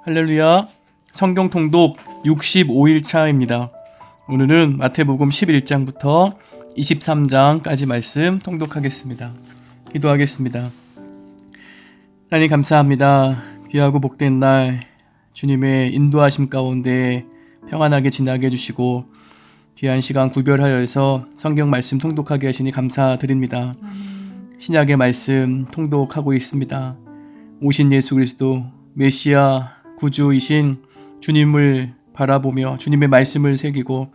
할렐루야. 성경 통독 65일 차입니다. 오늘은 마태복음 11장부터 23장까지 말씀 통독하겠습니다. 기도하겠습니다. 하나님 감사합니다. 귀하고 복된 날 주님의 인도하심 가운데 평안하게 지나게 해주시고 귀한 시간 구별하여서 성경 말씀 통독하게 하시니 감사드립니다. 신약의 말씀 통독하고 있습니다. 오신 예수 그리스도 메시아 구주이신 주님을 바라보며 주님의 말씀을 새기고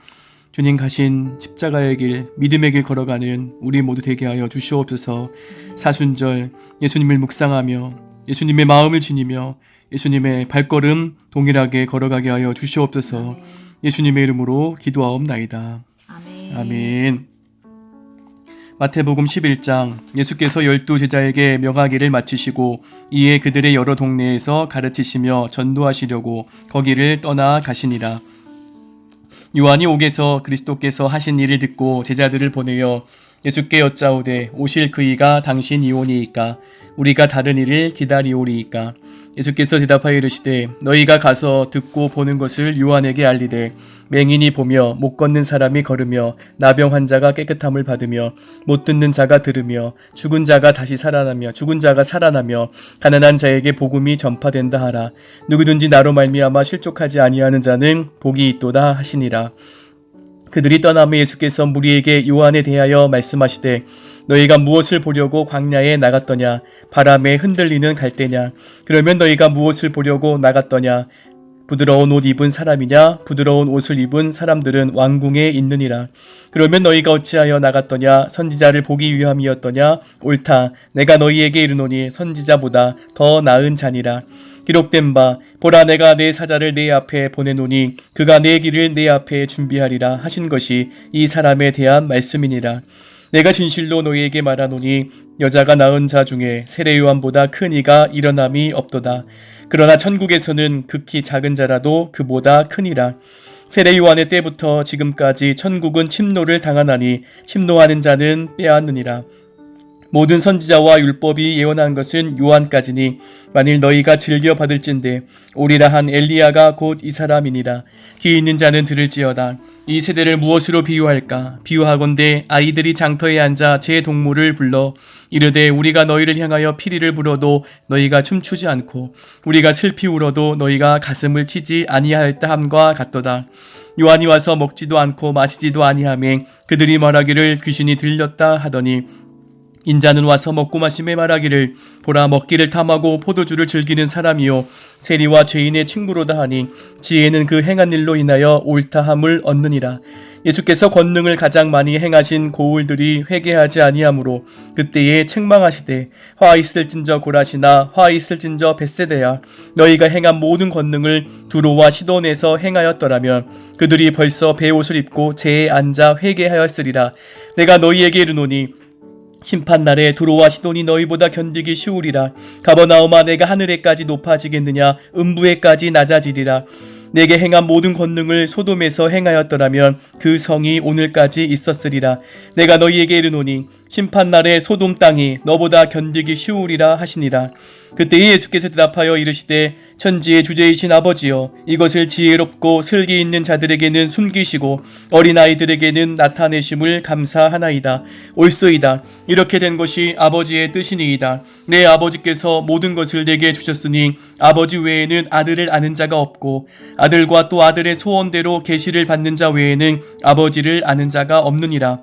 주님 가신 십자가의 길, 믿음의 길 걸어가는 우리 모두 되게 하여 주시옵소서. 사순절 예수님을 묵상하며 예수님의 마음을 지니며 예수님의 발걸음 동일하게 걸어가게 하여 주시옵소서. 예수님의 이름으로 기도하옵나이다. 아멘. 마태복음 11장 예수께서 12제자에게 명하기를 마치시고 이에 그들의 여러 동네에서 가르치시며 전도하시려고 거기를 떠나 가시니라. 요한이 옥에서 그리스도께서 하신 일을 듣고 제자들을 보내어 예수께 여짜오되 오실 그이가 당신이오니이까 우리가 다른 일을 기다리오리이까. 예수께서 대답하여 이르시되 너희가 가서 듣고 보는 것을 요한에게 알리되 맹인이 보며 못 걷는 사람이 걸으며 나병 환자가 깨끗함을 받으며 못 듣는 자가 들으며 죽은 자가 살아나며 가난한 자에게 복음이 전파된다 하라. 누구든지 나로 말미암아 실족하지 아니하는 자는 복이 있도다 하시니라. 그들이 떠나며 예수께서 무리에게 요한에 대하여 말씀하시되 너희가 무엇을 보려고 광야에 나갔더냐? 바람에 흔들리는 갈대냐? 그러면 너희가 무엇을 보려고 나갔더냐? 부드러운 옷 입은 사람이냐? 부드러운 옷을 입은 사람들은 왕궁에 있느니라. 그러면 너희가 어찌하여 나갔더냐? 선지자를 보기 위함이었더냐? 옳다. 내가 너희에게 이르노니 선지자보다 더 나은 자니라. 기록된 바 보라 내가 내 사자를 내 앞에 보내노니 그가 내 길을 내 앞에 준비하리라 하신 것이 이 사람에 대한 말씀이니라. 내가 진실로 너희에게 말하노니 여자가 낳은 자 중에 세례 요한보다 큰 이가 일어남이 없도다. 그러나 천국에서는 극히 작은 자라도 그보다 크니라. 세례 요한의 때부터 지금까지 천국은 침노를 당하나니 침노하는 자는 빼앗느니라. 모든 선지자와 율법이 예언한 것은 요한까지니 만일 너희가 즐겨 받을진대 오리라 한 엘리야가 곧 이 사람이니라. 귀 있는 자는 들을지어다. 이 세대를 무엇으로 비유할까? 비유하건대 아이들이 장터에 앉아 제 동물을 불러 이르되 우리가 너희를 향하여 피리를 불어도 너희가 춤추지 않고 우리가 슬피 울어도 너희가 가슴을 치지 아니하였다 함과 같도다. 요한이 와서 먹지도 않고 마시지도 아니하매 그들이 말하기를 귀신이 들렸다 하더니 인자는 와서 먹고 마심에 말하기를 보라 먹기를 탐하고 포도주를 즐기는 사람이요 세리와 죄인의 친구로다 하니 지혜는 그 행한 일로 인하여 옳다함을 얻느니라. 예수께서 권능을 가장 많이 행하신 고울들이 회개하지 아니하므로 그때에 책망하시되 화 있을진저 고라시나 화 있을진저 벳세다야 너희가 행한 모든 권능을 두로와 시돈에서 행하였더라면 그들이 벌써 베옷을 입고 제에 앉아 회개하였으리라. 내가 너희에게 이르노니 심판날에 두로와 시돈이 너희보다 견디기 쉬우리라. 가버나움아 내가 하늘에까지 높아지겠느냐? 음부에까지 낮아지리라. 내게 행한 모든 권능을 소돔에서 행하였더라면 그 성이 오늘까지 있었으리라. 내가 너희에게 이르노니 심판날에 소돔 땅이 너보다 견디기 쉬우리라 하시니라. 그때 예수께서 대답하여 이르시되 천지의 주제이신 아버지여 이것을 지혜롭고 슬기 있는 자들에게는 숨기시고 어린아이들에게는 나타내심을 감사하나이다. 옳소이다. 이렇게 된 것이 아버지의 뜻이니이다. 내 아버지께서 모든 것을 내게 주셨으니 아버지 외에는 아들을 아는 자가 없고 아들과 또 아들의 소원대로 계시를 받는 자 외에는 아버지를 아는 자가 없느니라.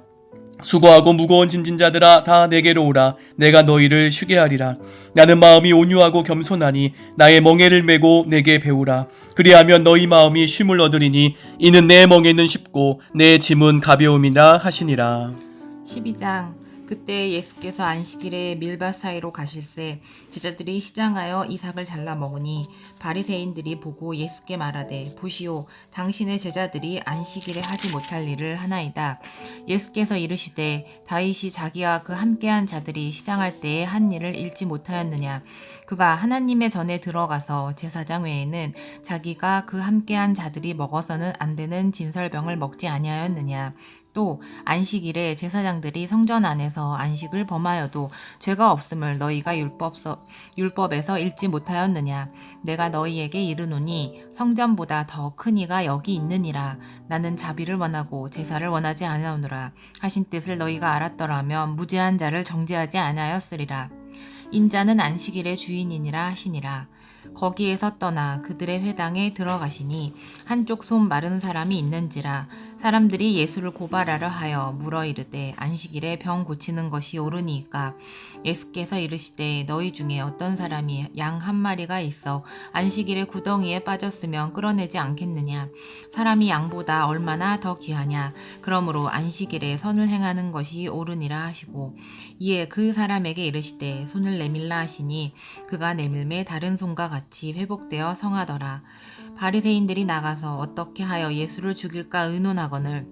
수고하고 무거운 짐진 자들아 다 내게로 오라. 내가 너희를 쉬게 하리라. 나는 마음이 온유하고 겸손하니 나의 멍에를 메고 내게 배우라. 그리하면 너희 마음이 쉼을 얻으리니 이는 내 멍에는 쉽고 내 짐은 가벼움이라 하시니라. 12장 그때 예수께서 안식일에 밀밭 사이로 가실새 제자들이 시장하여 이삭을 잘라 먹으니 바리새인들이 보고 예수께 말하되 보시오 당신의 제자들이 안식일에 하지 못할 일을 하나이다. 예수께서 이르시되 다윗이 자기와 그 함께한 자들이 시장할 때에 한 일을 잃지 못하였느냐. 그가 하나님의 전에 들어가서 제사장 외에는 자기가 그 함께한 자들이 먹어서는 안 되는 진설병을 먹지 아니하였느냐. 또 안식일에 제사장들이 성전 안에서 안식을 범하여도 죄가 없음을 너희가 율법에서 읽지 못하였느냐. 내가 너희에게 이르노니 성전보다 더 큰 이가 여기 있느니라. 나는 자비를 원하고 제사를 원하지 아니하노라 하신 뜻을 너희가 알았더라면 무죄한 자를 정죄하지 아니하였으리라. 인자는 안식일의 주인이니라 하시니라. 거기에서 떠나 그들의 회당에 들어가시니 한쪽 손 마른 사람이 있는지라. 사람들이 예수를 고발하려 하여 물어 이르되 안식일에 병 고치는 것이 옳으니까. 예수께서 이르시되 너희 중에 어떤 사람이 양 한 마리가 있어 안식일에 구덩이에 빠졌으면 끌어내지 않겠느냐. 사람이 양보다 얼마나 더 귀하냐. 그러므로 안식일에 선을 행하는 것이 옳으니라 하시고 이에 그 사람에게 이르시되 손을 내밀라 하시니 그가 내밀매 다른 손과 같이 회복되어 성하더라. 바리새인들이 나가서 어떻게 하여 예수를 죽일까 의논하거늘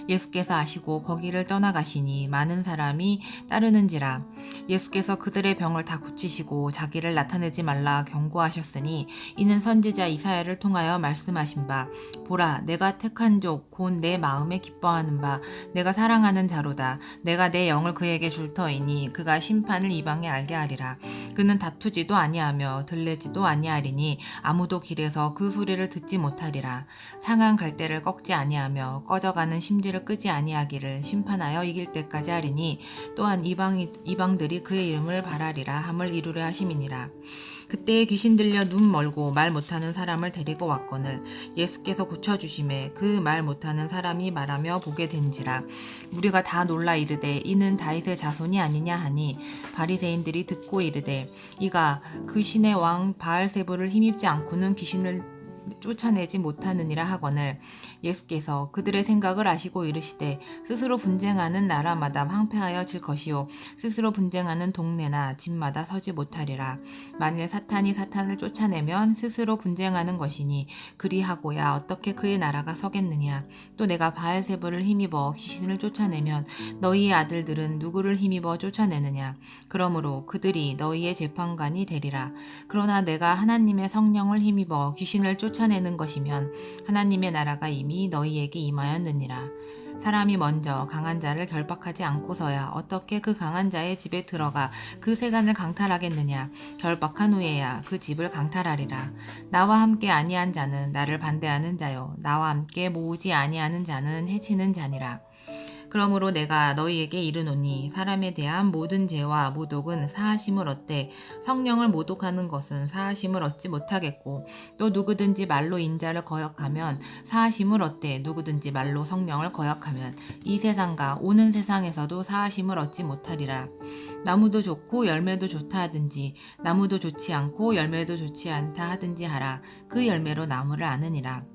예수께서 아시고 거기를 떠나가시니 많은 사람이 따르는지라. 예수께서 그들의 병을 다 고치시고 자기를 나타내지 말라 경고하셨으니 이는 선지자 이사야를 통하여 말씀하신 바 보라 내가 택한 족 곧 내 마음에 기뻐하는 바 내가 사랑하는 자로다. 내가 내 영을 그에게 줄 터이니 그가 심판을 이방에 알게 하리라. 그는 다투지도 아니하며 들레지도 아니하리니 아무도 길에서 그 소리를 듣지 못하리라. 상한 갈대를 꺾지 아니하며 꺼져가는 심지를 끄지 아니하기를 심판하여 이길 때까지 하리니 또한 이방들이 그의 이름을 바라리라 함을 이루려 하심이니라. 그때에 귀신 들려 눈 멀고 말 못하는 사람을 데리고 왔거늘 예수께서 고쳐주심에 그 말 못하는 사람이 말하며 보게 된지라. 무리가 다 놀라 이르되 이는 다윗의 자손이 아니냐 하니 바리새인들이 듣고 이르되 이가 그 신의 왕 바알세불을 힘입지 않고는 귀신을 쫓아내지 못하느니라 하거늘 예수께서 그들의 생각을 아시고 이르시되 스스로 분쟁하는 나라마다 황폐하여 질 것이요 스스로 분쟁하는 동네나 집마다 서지 못하리라. 만일 사탄이 사탄을 쫓아내면 스스로 분쟁하는 것이니 그리하고야 어떻게 그의 나라가 서겠느냐. 또 내가 바알세불을 힘입어 귀신을 쫓아내면 너희의 아들들은 누구를 힘입어 쫓아내느냐. 그러므로 그들이 너희의 재판관이 되리라. 그러나 내가 하나님의 성령을 힘입어 귀신을 쫓아내는 것이면 하나님의 나라가 이미 너희에게 임하였느니라. 사람이 먼저 강한 자를 결박하지 않고서야 어떻게 그 강한 자의 집에 들어가 그 세간을 강탈하겠느냐. 결박한 후에야 그 집을 강탈하리라. 나와 함께 아니한 자는 나를 반대하는 자요 나와 함께 모으지 아니하는 자는 해치는 자니라. 그러므로 내가 너희에게 이르노니 사람에 대한 모든 죄와 모독은 사하심을 얻되 성령을 모독하는 것은 사하심을 얻지 못하겠고 또 누구든지 말로 인자를 거역하면 사하심을 얻되 누구든지 말로 성령을 거역하면 이 세상과 오는 세상에서도 사하심을 얻지 못하리라. 나무도 좋고 열매도 좋다 하든지 나무도 좋지 않고 열매도 좋지 않다 하든지 하라. 그 열매로 나무를 아느니라.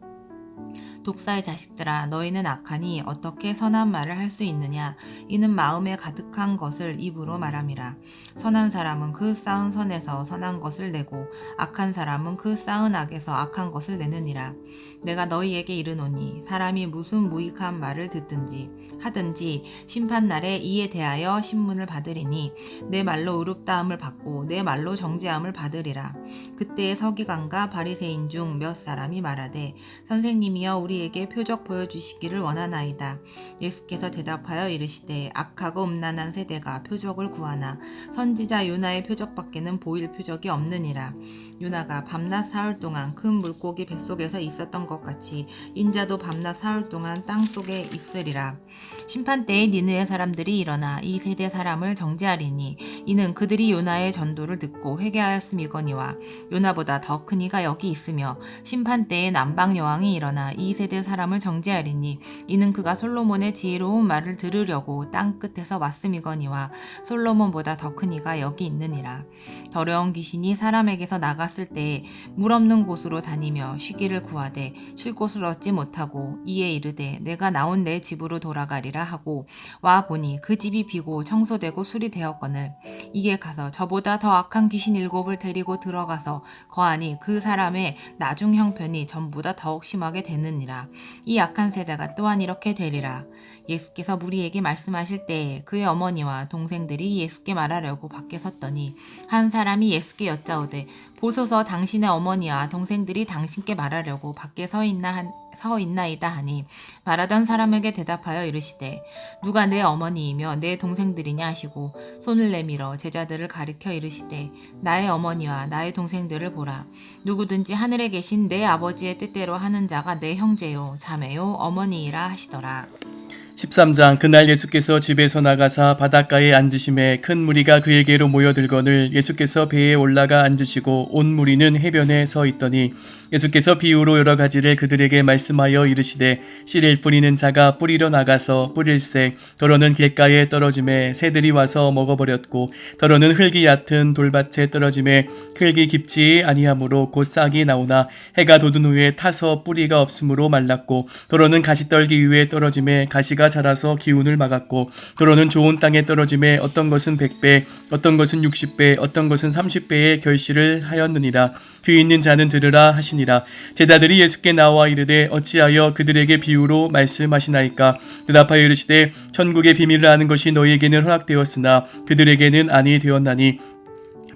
독사의 자식들아 너희는 악하니 어떻게 선한 말을 할 수 있느냐. 이는 마음에 가득한 것을 입으로 말함이라. 선한 사람은 그 쌓은 선에서 선한 것을 내고 악한 사람은 그 쌓은 악에서 악한 것을 내느니라. 내가 너희에게 이르노니 사람이 무슨 무익한 말을 듣든지 하든지 심판날에 이에 대하여 신문을 받으리니 내 말로 의롭다함을 받고 내 말로 정죄함을 받으리라. 그때에 서기관과 바리새인 중 몇 사람이 말하되 선생님이여 우리에게 표적 보여주시기를 원하나이다. 예수께서 대답하여 이르시되 악하고 음란한 세대가 표적을 구하나 선지자 요나의 표적밖에는 보일 표적이 없느니라. 요나가 밤낮 사흘 동안 큰 물고기 뱃속에서 있었던 것 같이 인자도 밤낮 사흘 동안 땅속에 있으리라. 심판때에 니느웨 사람들이 일어나 이 세대 사람을 정죄하리니 이는 그들이 요나의 전도를 듣고 회개하였음이거니와 요나보다 더 큰 이가 여기 있으며 심판때에 남방 여왕이 일어나 이 세대 사람을 정죄하리니 이는 그가 솔로몬의 지혜로운 말을 들으려고 땅 끝에서 왔음이거니와 솔로몬보다 더 큰 이가 여기 있느니라. 더러운 귀신이 사람에게서 나갔을 때에 물 없는 곳으로 다니며 쉬기를 구하되 쉴 곳을 얻지 못하고 이에 이르되 내가 나온 내 집으로 돌아가리라 하고 와 보니 그 집이 비고 청소되고 수리되었거늘 이에 가서 저보다 더 악한 귀신 7을 데리고 들어가서 거하니 그 사람의 나중 형편이 전보다 더욱 심하게 되느니라. 이 악한 세대가 또한 이렇게 되리라. 예수께서 무리에게 말씀하실 때에 그의 어머니와 동생들이 예수께 말하려고 밖에 섰더니 한 사람이 예수께 여짜오되 보소서 당신의 어머니와 동생들이 당신께 말하려고 밖에 서 있나이다 하니 말하던 사람에게 대답하여 이르시되 누가 내 어머니이며 내 동생들이냐 하시고 손을 내밀어 제자들을 가리켜 이르시되 나의 어머니와 나의 동생들을 보라. 누구든지 하늘에 계신 내 아버지의 뜻대로 하는 자가 내 형제요 자매요 어머니이라 하시더라. 13장. 그날 예수께서 집에서 나가사 바닷가에 앉으심에 큰 무리가 그에게로 모여들거늘 예수께서 배에 올라가 앉으시고 온 무리는 해변에 서 있더니 예수께서 비유로 여러 가지를 그들에게 말씀하여 이르시되 씨를 뿌리는 자가 뿌리러 나가서 뿌릴새 더러는 길가에 떨어짐에 새들이 와서 먹어버렸고 더러는 흙이 얕은 돌밭에 떨어짐에 흙이 깊지 아니하므로 곧 싹이 나오나 해가 돋은 후에 타서 뿌리가 없으므로 말랐고 더러는 가시떨기 위에 떨어짐에 가시가 자라서 기운을 막았고 더러는 좋은 땅에 떨어짐에 어떤 것은 100배 어떤 것은 60배 어떤 것은 30배의 결실을 하였느니라. 귀 있는 자는 들으라 하시니라. 제자들이 예수께 나와 이르되 어찌하여 그들에게 비유로 말씀하시나이까. 대답하여 이르시되 천국의 비밀을 아는 것이 너희에게는 허락되었으나 그들에게는 아니 되었나니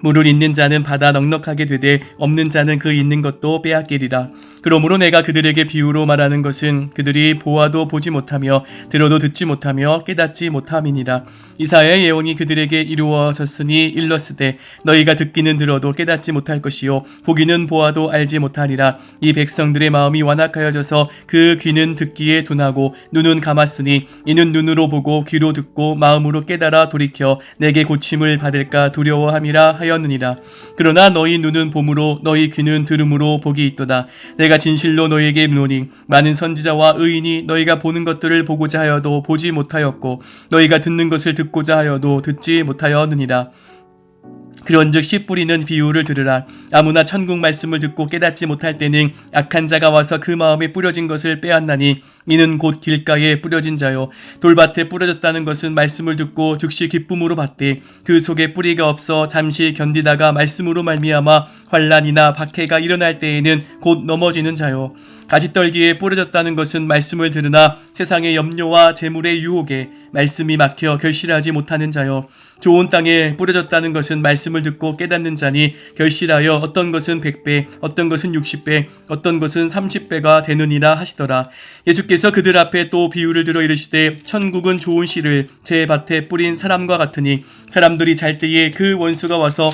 물을 있는 자는 받아 넉넉하게 되되 없는 자는 그 있는 것도 빼앗기리라. 그러므로 내가 그들에게 비유로 말하는 것은 그들이 보아도 보지 못하며 들어도 듣지 못하며 깨닫지 못함이니라. 이사야의 예언이 그들에게 이루어졌으니 일렀으되 너희가 듣기는 들어도 깨닫지 못할 것이요 보기는 보아도 알지 못하리라. 이 백성들의 마음이 완악하여져서 그 귀는 듣기에 둔하고 눈은 감았으니 이는 눈으로 보고 귀로 듣고 마음으로 깨달아 돌이켜 내게 고침을 받을까 두려워함이라 하였느니라. 그러나 너희 눈은 봄으로 너희 귀는 들음으로 복이 있도다. 내가 진실로 너희에게 이르노니 많은 선지자와 의인이 너희가 보는 것들을 보고자 하여도 보지 못하였고 너희가 듣는 것을 듣고자 하여도 듣지 못하였느니라. 그런즉 씨 뿌리는 비유를 들으라. 아무나 천국 말씀을 듣고 깨닫지 못할 때는 악한 자가 와서 그 마음에 뿌려진 것을 빼앗나니 이는 곧 길가에 뿌려진 자요 돌밭에 뿌려졌다는 것은 말씀을 듣고 즉시 기쁨으로 받되 그 속에 뿌리가 없어 잠시 견디다가 말씀으로 말미암아 환난이나 박해가 일어날 때에는 곧 넘어지는 자요 가시떨기에 뿌려졌다는 것은 말씀을 들으나 세상의 염려와 재물의 유혹에 말씀이 막혀 결실하지 못하는 자요 좋은 땅에 뿌려졌다는 것은 말씀을 듣고 깨닫는 자니 결실하여 어떤 것은 100배 어떤 것은 60배 어떤 것은 30배가 되느니라 하시더라. 예수께서 그들 앞에 또 비유를 들어 이르시되 천국은 좋은 씨를 제 밭에 뿌린 사람과 같으니 사람들이 잘 때에 그 원수가 와서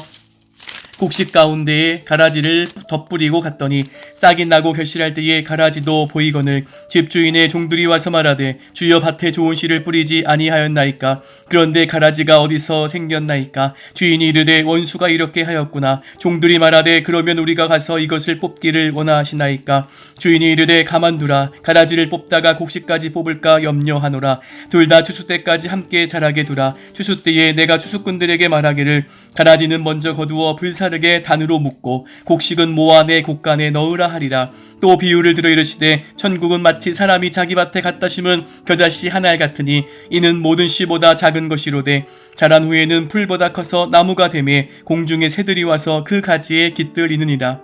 곡식 가운데에 가라지를 덧뿌리고 갔더니 싹이 나고 결실할 때에 가라지도 보이거늘 집주인의 종들이 와서 말하되 주여 밭에 좋은 씨를 뿌리지 아니하였나이까. 그런데 가라지가 어디서 생겼나이까. 주인이 이르되 원수가 이렇게 하였구나. 종들이 말하되 그러면 우리가 가서 이것을 뽑기를 원하시나이까. 주인이 이르되 가만두라. 가라지를 뽑다가 곡식까지 뽑을까 염려하노라. 둘 다 추수 때까지 함께 자라게 두라. 추수 때에 내가 추수꾼들에게 말하기를 가라지는 먼저 거두어 불사르게 단으로 묶고 곡식은 모아 내 곡간에 넣으라 하리라. 또 비유를 들어 이르시되 천국은 마치 사람이 자기 밭에 갖다 심은 겨자씨 한 알 같으니 이는 모든 씨보다 작은 것이로되 자란 후에는 풀보다 커서 나무가 되매 공중의 새들이 와서 그 가지에 깃들이느니라.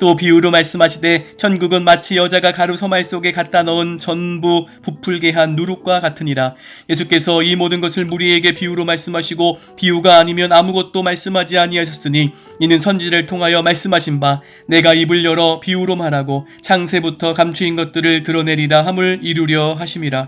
또 비유로 말씀하시되 천국은 마치 여자가 가루 서말 속에 갖다 넣은 전부 부풀게 한 누룩과 같으니라. 예수께서 이 모든 것을 무리에게 비유로 말씀하시고 비유가 아니면 아무것도 말씀하지 아니하셨으니 이는 선지를 통하여 말씀하신 바 내가 입을 열어 비유로 말하고 창세부터 감추인 것들을 드러내리라 함을 이루려 하심이라.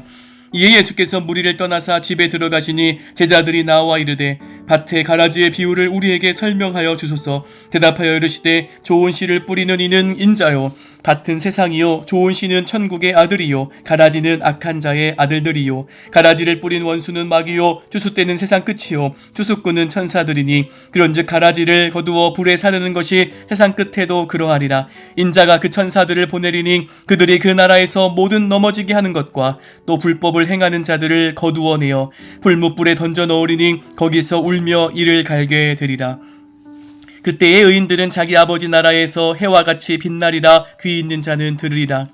이에 예수께서 무리를 떠나사 집에 들어가시니 제자들이 나와 이르되 밭의 가라지의 비유를 우리에게 설명하여 주소서. 대답하여 이르시되 좋은 씨를 뿌리는 이는 인자요 밭은 세상이요 좋은 씨는 천국의 아들이요 가라지는 악한 자의 아들들이요 가라지를 뿌린 원수는 마귀요 추수 때는 세상 끝이요 추수꾼은 천사들이니 그런즉 가라지를 거두어 불에 사르는 것이 세상 끝에도 그러하리라. 인자가 그 천사들을 보내리니 그들이 그 나라에서 모든 넘어지게 하는 것과 또 불법을 행하는 자들을 거두어내어 불못불에 던져 넣으리니 거기서 울며 이를 갈게 되리라. 그때의 의인들은 자기 아버지 나라에서 해와 같이 빛나리라. 귀 있는 자는 들으리라.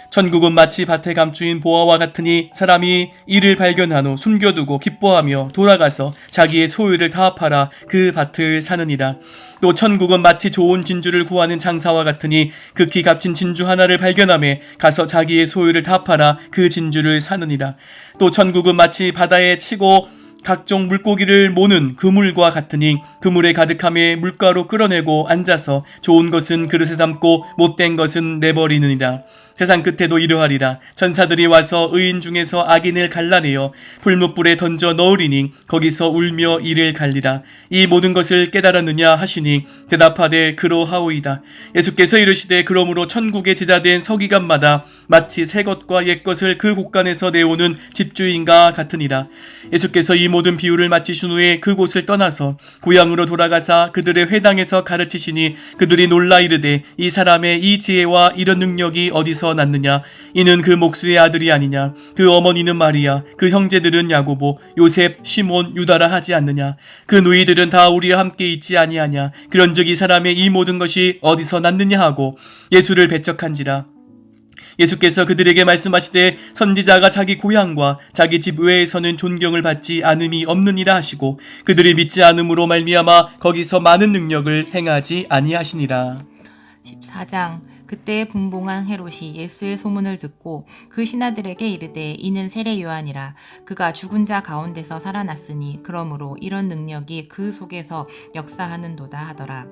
천국은 마치 밭에 감추인 보화와 같으니 사람이 이를 발견한 후 숨겨두고 기뻐하며 돌아가서 자기의 소유를 다 팔아 그 밭을 사느니라. 또 천국은 마치 좋은 진주를 구하는 장사와 같으니 극히 값진 진주 하나를 발견하며 가서 자기의 소유를 다 팔아 그 진주를 사느니라. 또 천국은 마치 바다에 치고 각종 물고기를 모는 그물과 같으니 그물에 가득함에 물가로 끌어내고 앉아서 좋은 것은 그릇에 담고 못된 것은 내버리느니라. 세상 끝에도 이러하리라. 천사들이 와서 의인 중에서 악인을 갈라내어 불못불에 던져 넣으리니 거기서 울며 이를 갈리라. 이 모든 것을 깨달았느냐 하시니 대답하되 그러하오이다. 예수께서 이르시되 그러므로 천국의 제자된 서기관마다 마치 새 것과 옛 것을 그 곳간에서 내오는 집주인과 같으니라. 예수께서 이 모든 비유를 마치신 후에 그곳을 떠나서 고향으로 돌아가사 그들의 회당에서 가르치시니 그들이 놀라 이르되 이 사람의 이 지혜와 이런 능력이 어디서 났느냐. 이는 그 목수의 아들이 아니냐. 그 어머니는 마리아, 그 형제들은 야고보, 요셉, 시몬, 유다라 하지 않느냐. 그 누이들은 다 우리와 함께 있지 아니하냐. 그런즉 이 사람의 이 모든 것이 어디서 났느냐 하고 예수를 배척한지라. 예수께서 그들에게 말씀하시되 선지자가 자기 고향과 자기 집 외에서는 존경을 받지 않음이 없느니라 하시고 그들이 믿지 않음으로 말미암아 거기서 많은 능력을 행하지 아니하시니라. 14장. 그때 분봉한 헤롯이 예수의 소문을 듣고 그 신하들에게 이르되 이는 세례 요한이라. 그가 죽은 자 가운데서 살아났으니 그러므로 이런 능력이 그 속에서 역사하는도다 하더라.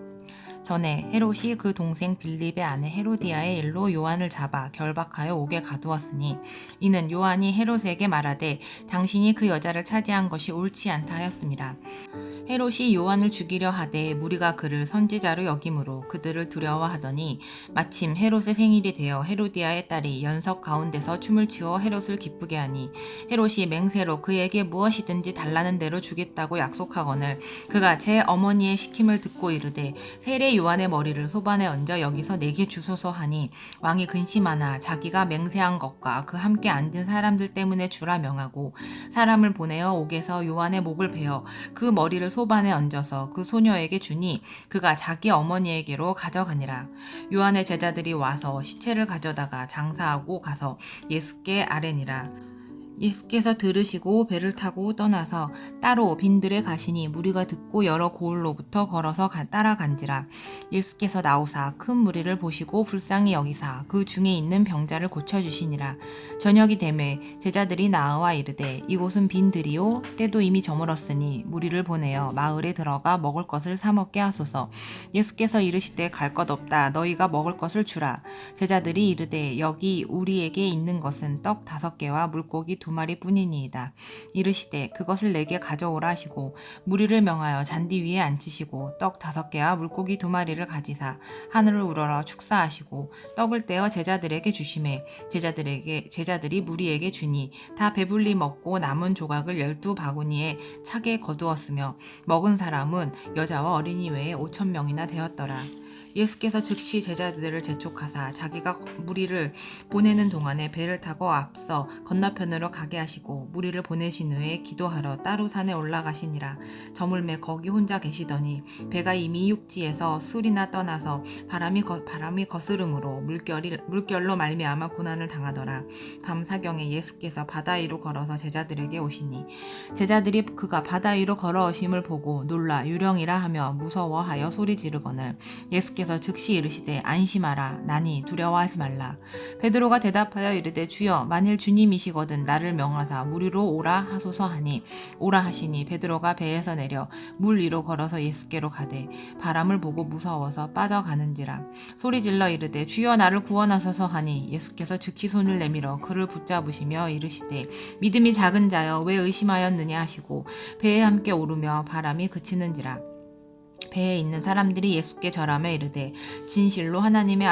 전에 헤롯이 그 동생 빌립의 아내 헤로디아의 일로 요한을 잡아 결박하여 옥에 가두었으니 이는 요한이 헤롯에게 말하되 당신이 그 여자를 차지한 것이 옳지 않다 하였습니다. 헤롯이 요한을 죽이려 하되 무리가 그를 선지자로 여김으로 그들을 두려워하더니 마침 헤롯의 생일이 되어 헤로디아의 딸이 연석 가운데서 춤을 추어 헤롯을 기쁘게 하니 헤롯이 맹세로 그에게 무엇이든지 달라는 대로 주겠다고 약속하거늘 그가 제 어머니의 시킴을 듣고 이르되 세례 요한의 머리를 소반에 얹어 여기서 내게 주소서 하니 왕이 근심하나 자기가 맹세한 것과 그 함께 앉은 사람들 때문에 주라 명하고 사람을 보내어 옥에서 요한의 목을 베어 그 머리를 소반에 얹어서 그 소녀에게 주니 그가 자기 어머니에게로 가져가니라. 요한의 제자들이 와서 시체를 가져다가 장사하고 가서 예수께 아뢰니라. 예수께서 들으시고 배를 타고 떠나서 따로 빈들에 가시니 무리가 듣고 여러 고을로부터 걸어서 따라간지라. 예수께서 나오사 큰 무리를 보시고 불쌍히 여기사 그 중에 있는 병자를 고쳐주시니라. 저녁이 되매 제자들이 나와 이르되 이곳은 빈들이요 때도 이미 저물었으니 무리를 보내어 마을에 들어가 먹을 것을 사 먹게 하소서. 예수께서 이르시되 갈 것 없다 너희가 먹을 것을 주라. 제자들이 이르되 여기 우리에게 있는 것은 떡 5개와 물고기 2마리 뿐이니이다. 이르시되 그것을 내게 가져오라 하시고 무리를 명하여 잔디 위에 앉히시고 떡 5개와 물고기 2마리를 가지사 하늘을 우러러 축사하시고 떡을 떼어 제자들에게 주시매 제자들이 무리에게 주니 다 배불리 먹고 남은 조각을 12바구니에 차게 거두었으며 먹은 사람은 여자와 어린이 외에 5,000명이나 되었더라. 예수께서 즉시 제자들을 재촉하사 자기가 무리를 보내는 동안에 배를 타고 앞서 건너편으로 가게 하시고 무리를 보내신 후에 기도하러 따로 산에 올라가시니라. 저물매 거기 혼자 계시더니 배가 이미 육지에서 술이나 떠나서 바람이 거스름으로 물결로 말미암아 고난을 당하더라. 밤사경에 예수께서 바다 위로 걸어서 제자들에게 오시니 제자들이 그가 바다 위로 걸어오심을 보고 놀라 유령이라 하며 무서워하여 소리 지르거늘 예수께서 즉시 이르시되 안심하라 나니 두려워하지 말라. 베드로가 대답하여 이르되 주여 만일 주님이시거든 나를 명하사 물 위로 오라 하소서 하니 오라 하시니 베드로가 배에서 내려 물 위로 걸어서 예수께로 가되 바람을 보고 무서워서 빠져가는지라. 소리질러 이르되 주여 나를 구원하소서 하니 예수께서 즉시 손을 내밀어 그를 붙잡으시며 이르시되 믿음이 작은 자여 왜 의심하였느냐 하시고 배에 함께 오르며 바람이 그치는지라. 배에 있는 사람들이 예수께 절하며 이르되 진실로 하나님의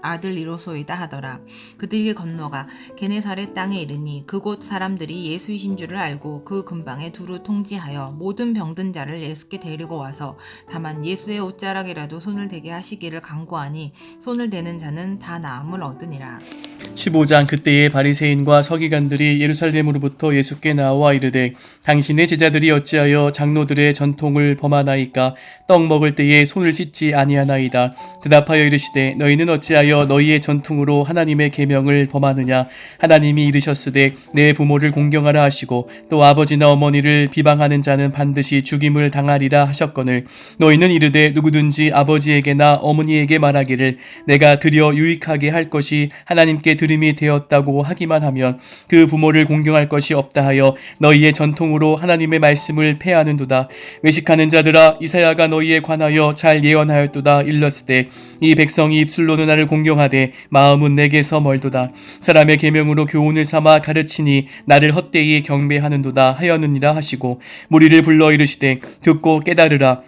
아들이로소이다 하더라. 그들이 건너가 게네사렛 땅에 이르니 그곳 사람들이 예수이신 줄을 알고 그 근방에 두루 통지하여 모든 병든 자를 예수께 데리고 와서 다만 예수의 옷자락이라도 손을 대게 하시기를 간구하니 손을 대는 자는 다 나음을 얻으니라. 15장. 그때에 바리새인과 서기관들이 예루살렘으로부터 예수께 나와 이르되 당신의 제자들이 어찌하여 장로들의 전통을 범하나이까. 떡 먹을 때에 손을 씻지 아니하나이다. 대답하여 이르시되 너희는 어찌하여 너희의 전통으로 하나님의 계명을 범하느냐. 하나님이 이르셨으되 내 부모를 공경하라 하시고 또 아버지나 어머니를 비방하는 자는 반드시 죽임을 당하리라 하셨거늘 너희는 이르되 누구든지 아버지에게나 어머니에게 말하기를 내가 드려 유익하게 할 것이 하나님께 들음이 되었다고 하기만 하면 그 부모를 공경할 것이 없다 하여 너희의 전통으로 하나님의 말씀을 폐하는도다. 외식하는 자들아, 이사야가 너희에 관하여 잘 예언하였도다. 일렀으되 이 백성이 입술로는 나를 공경하되 마음은 내게서 멀도다. 사람의 계명으로 교훈을 삼아 가르치니 나를 헛되이 경배하는도다 하였느니라 하시고, 무리를 불러 이르시되 듣고 깨달으라.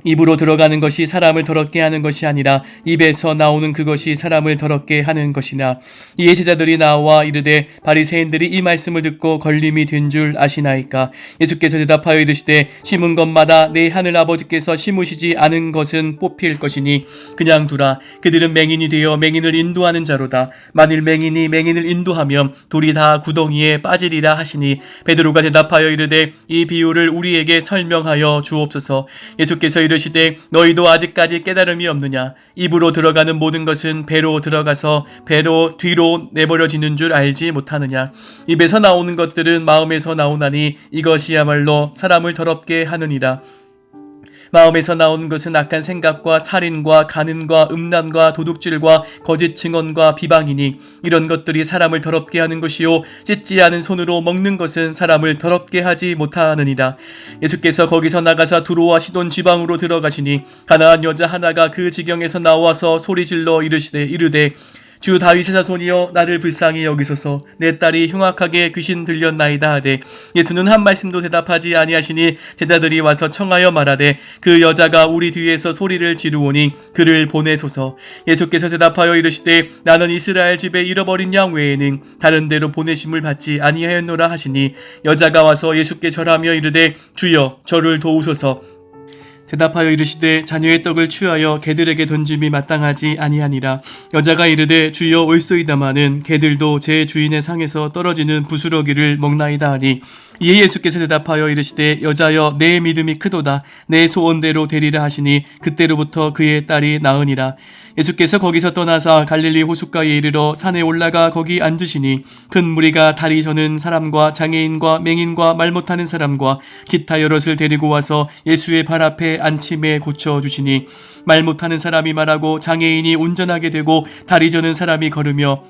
입으로 들어가는 것이 사람을 더럽게 하는 것이 아니라 입에서 나오는 그것이 사람을 더럽게 하는 것이나. 이에 제자들이 나와 이르되 바리새인들이 이 말씀을 듣고 걸림이 된 줄 아시나이까. 예수께서 대답하여 이르시되 심은 것마다 내 하늘 아버지께서 심으시지 않은 것은 뽑힐 것이니 그냥 두라. 그들은 맹인이 되어 맹인을 인도하는 자로다. 만일 맹인이 맹인을 인도하면 둘이 다 구덩이에 빠지리라 하시니, 베드로가 대답하여 이르되 이 비유를 우리에게 설명하여 주옵소서. 예수께서 이르시되 너희도 아직까지 깨달음이 없느냐. 입으로 들어가는 모든 것은 배로 들어가서 배로 뒤로 내버려지는 줄 알지 못하느냐. 입에서 나오는 것들은 마음에서 나오나니 이것이야말로 사람을 더럽게 하느니라. 마음에서 나오는 것은 악한 생각과 살인과 간음과 음란과 도둑질과 거짓 증언과 비방이니 이런 것들이 사람을 더럽게 하는 것이요 씻지 않은 손으로 먹는 것은 사람을 더럽게 하지 못하느니라. 예수께서 거기서 나가사 두로와 시돈 지방으로 들어가시니 가나안 여자 하나가 그 지경에서 나와서 소리질러 이르되 주 다윗의 자손이여 나를 불쌍히 여기소서. 내 딸이 흉악하게 귀신 들렸나이다 하되, 예수는 한 말씀도 대답하지 아니하시니 제자들이 와서 청하여 말하되 그 여자가 우리 뒤에서 소리를 지르오니 그를 보내소서. 예수께서 대답하여 이르시되 나는 이스라엘 집에 잃어버린 양 외에는 다른 데로 보내심을 받지 아니하였노라 하시니, 여자가 와서 예수께 절하며 이르되 주여 저를 도우소서. 대답하여 이르시되 자녀의 떡을 취하여 개들에게 던짐이 마땅하지 아니하니라. 여자가 이르되 주여 올소이다마는 개들도 제 주인의 상에서 떨어지는 부스러기를 먹나이다 하니, 이에 예수께서 대답하여 이르시되 여자여 내 믿음이 크도다. 내 소원대로 되리라 하시니 그때로부터 그의 딸이 나으니라. 예수께서 거기서 떠나사 갈릴리 호숫가에 이르러 산에 올라가 거기 앉으시니 큰 무리가 다리 저는 사람과 장애인과 맹인과 말 못하는 사람과 기타 여럿을 데리고 와서 예수의 발 앞에 앉힘에 고쳐주시니, 말 못하는 사람이 말하고 장애인이 온전하게 되고 다리 저는 사람이 걸으며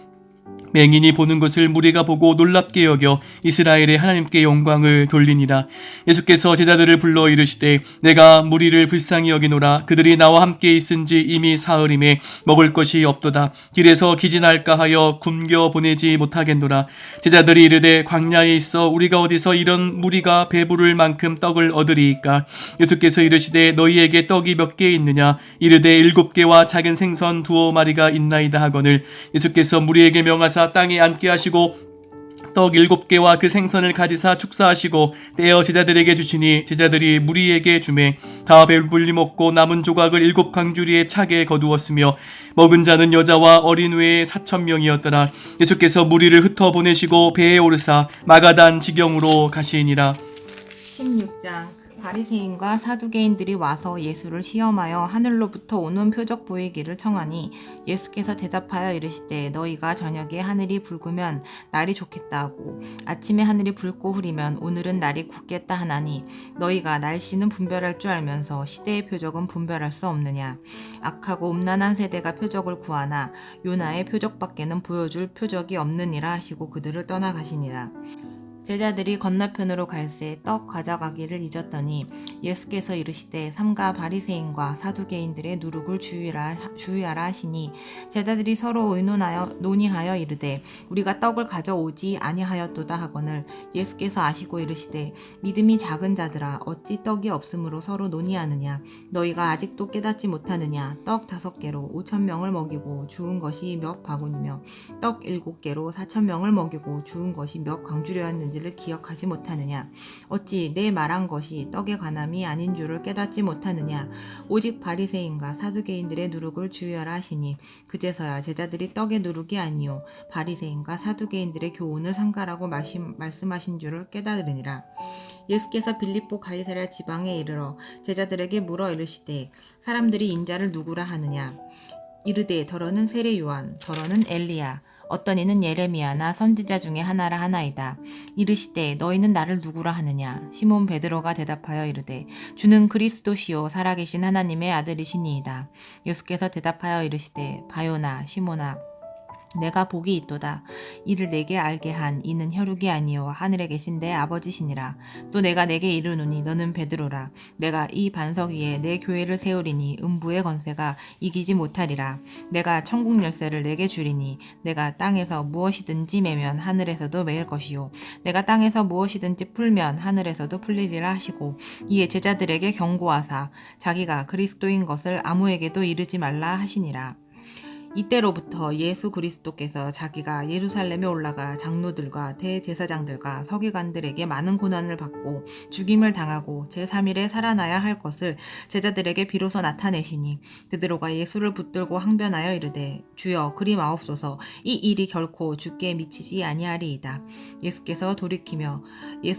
맹인이 보는 것을 무리가 보고 놀랍게 여겨 이스라엘의 하나님께 영광을 돌리니라. 예수께서 제자들을 불러 이르시되 내가 무리를 불쌍히 여기노라. 그들이 나와 함께 있은지 이미 사흘임에 먹을 것이 없도다. 길에서 기진할까 하여 굶겨 보내지 못하겠노라. 제자들이 이르되 광야에 있어 우리가 어디서 이런 무리가 배부를 만큼 떡을 얻으리이까. 예수께서 이르시되 너희에게 떡이 몇 개 있느냐. 이르되 7개와 작은 생선 2마리가 있나이다 하거늘, 예수께서 무리에게 명하사 땅에 앉게 하시고 떡 7개와 그 생선을 가지사 축사하시고 떼어 제자들에게 주시니, 제자들이 무리에게 주매 다 배불리 먹고 남은 조각을 7광주리에 차게 거두었으며 먹은 자는 여자와 어린 외에 4,000명이었더라. 예수께서 무리를 흩어 보내시고 배에 오르사 마가단 지경으로 가시니라. 16장. 바리새인과 사두개인들이 와서 예수를 시험하여 하늘로부터 오는 표적 보이기를 청하니, 예수께서 대답하여 이르시되 너희가 저녁에 하늘이 붉으면 날이 좋겠다 하고 아침에 하늘이 붉고 흐리면 오늘은 날이 굳겠다 하나니, 너희가 날씨는 분별할 줄 알면서 시대의 표적은 분별할 수 없느냐. 악하고 음란한 세대가 표적을 구하나 요나의 표적밖에는 보여줄 표적이 없느니라 하시고 그들을 떠나가시니라. 제자들이 건너편으로 갈새 떡 가져가기를 잊었더니 예수께서 이르시되 삼가 바리새인과 사두개인들의 누룩을 주의하라 하시니, 제자들이 서로 논의하여 이르되 우리가 떡을 가져오지 아니하였도다 하거늘, 예수께서 아시고 이르시되 믿음이 작은 자들아 어찌 떡이 없으므로 서로 논의하느냐. 너희가 아직도 깨닫지 못하느냐. 떡 5개로 5,000명을 먹이고 주운 것이 몇 바구니며 떡 7개로 4,000명을 먹이고 주운 것이 몇 광주려였는지 를 기억하지 못하느냐. 어찌 내 말한 것이 떡의 관함이 아닌 줄을 깨닫지 못하느냐. 오직 바리새인과 사두개인들의 누룩을 주의하라 하시니, 그제서야 제자들이 떡의 누룩이 아니요 바리새인과 사두개인들의 교훈을 삼가라고 말씀하신 줄을 깨달으니라. 예수께서 빌립보 가이사랴 지방에 이르러 제자들에게 물어 이르시되 사람들이 인자를 누구라 하느냐. 이르되 더러는 세례 요한, 더러는 엘리야, 어떤 이는 예레미야나 선지자 중에 하나라 하나이다. 이르시되 너희는 나를 누구라 하느냐. 시몬 베드로가 대답하여 이르되 주는 그리스도시요 살아계신 하나님의 아들이시니이다. 예수께서 대답하여 이르시되 바요나 시몬아, 내가 복이 있도다. 이를 내게 알게 한 이는 혈육이 아니요 하늘에 계신 내 아버지시니라. 또 내가 내게 이르노니 너는 베드로라. 내가 이 반석 위에 내 교회를 세우리니 음부의 권세가 이기지 못하리라. 내가 천국 열쇠를 내게 주리니 내가 땅에서 무엇이든지 매면 하늘에서도 매일 것이요 내가 땅에서 무엇이든지 풀면 하늘에서도 풀리리라 하시고 이에 제자들에게 경고하사 자기가 그리스도인 것을 아무에게도 이르지 말라 하시니라. 이때로부터 예수 그리스도께서 자기가 예루살렘에 올라가 장로들과 대제사장들과 서기관들에게 많은 고난을 받고 죽임을 당하고 제3일에 살아나야 할 것을 제자들에게 비로소 나타내시니 베드로가 예수를 붙들고 항변하여 이르되 주여 그리 마옵소서 이 일이 결코 주께 미치지 아니하리이다. 예수께서 돌이키며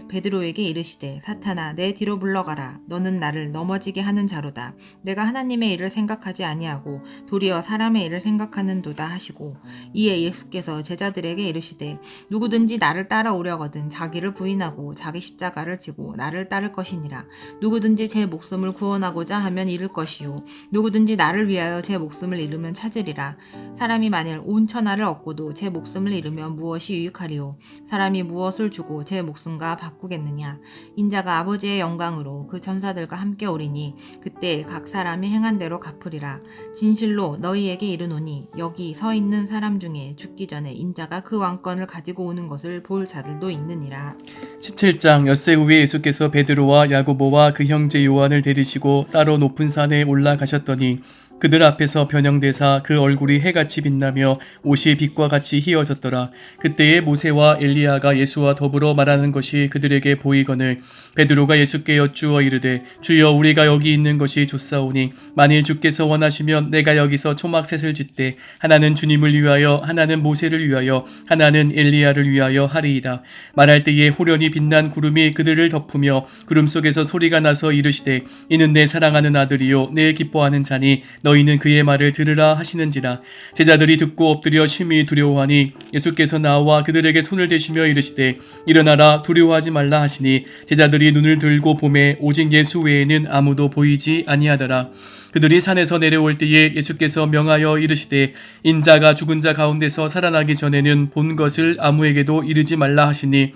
베드로에게 이르시되 사탄아 내 뒤로 물러가라. 너는 나를 넘어지게 하는 자로다. 내가 하나님의 일을 생각하지 아니하고 도리어 사람의 일을 생각하는도다 하시고 이에 예수께서 제자들에게 이르시되 누구든지 나를 따라오려거든 자기를 부인하고 자기 십자가를 지고 나를 따를 것이니라. 누구든지 제 목숨을 구원하고자 하면 잃을 것이요 누구든지 나를 위하여 제 목숨을 잃으면 찾으리라. 사람이 만일 온 천하를 얻고도 제 목숨을 잃으면 무엇이 유익하리요. 사람이 무엇을 주고 제 목숨과 바꾸겠느냐. 인자가 아버지의 영광으로 그 천사들과 함께 오리니 그때 각 사람이 행한 대로 갚으리라. 진실로 너희에게 이르노니 여기 서 있는 사람 중에 죽기 전에 인자가 그 왕권을 가지고 오는 것을 볼 자들도 있느니라. 17장 엿새 후에 예수께서 베드로와 야고보와 그 형제 요한을 데리시고 따로 높은 산에 올라가셨더니 그들 앞에서 변형되사 그 얼굴이 해같이 빛나며 옷이 빛과 같이 희어졌더라. 그때에 모세와 엘리야가 예수와 더불어 말하는 것이 그들에게 보이거늘 베드로가 예수께 여쭈어 이르되 주여 우리가 여기 있는 것이 좋사오니 만일 주께서 원하시면 내가 여기서 초막셋을 짓되 하나는 주님을 위하여 하나는 모세를 위하여 하나는 엘리야를 위하여 하리이다. 말할 때에 호련히 빛난 구름이 그들을 덮으며 구름 속에서 소리가 나서 이르시되 이는 내 사랑하는 아들이요 내 기뻐하는 자니 너희는 그의 말을 들으라 하시는지라. 제자들이 듣고 엎드려 심히 두려워하니 예수께서 나와 그들에게 손을 대시며 이르시되 일어나라 두려워하지 말라 하시니 제자들이 눈을 들고 보매 오직 예수 외에는 아무도 보이지 아니하더라. 그들이 산에서 내려올 때에 예수께서 명하여 이르시되 인자가 죽은 자 가운데서 살아나기 전에는 본 것을 아무에게도 이르지 말라 하시니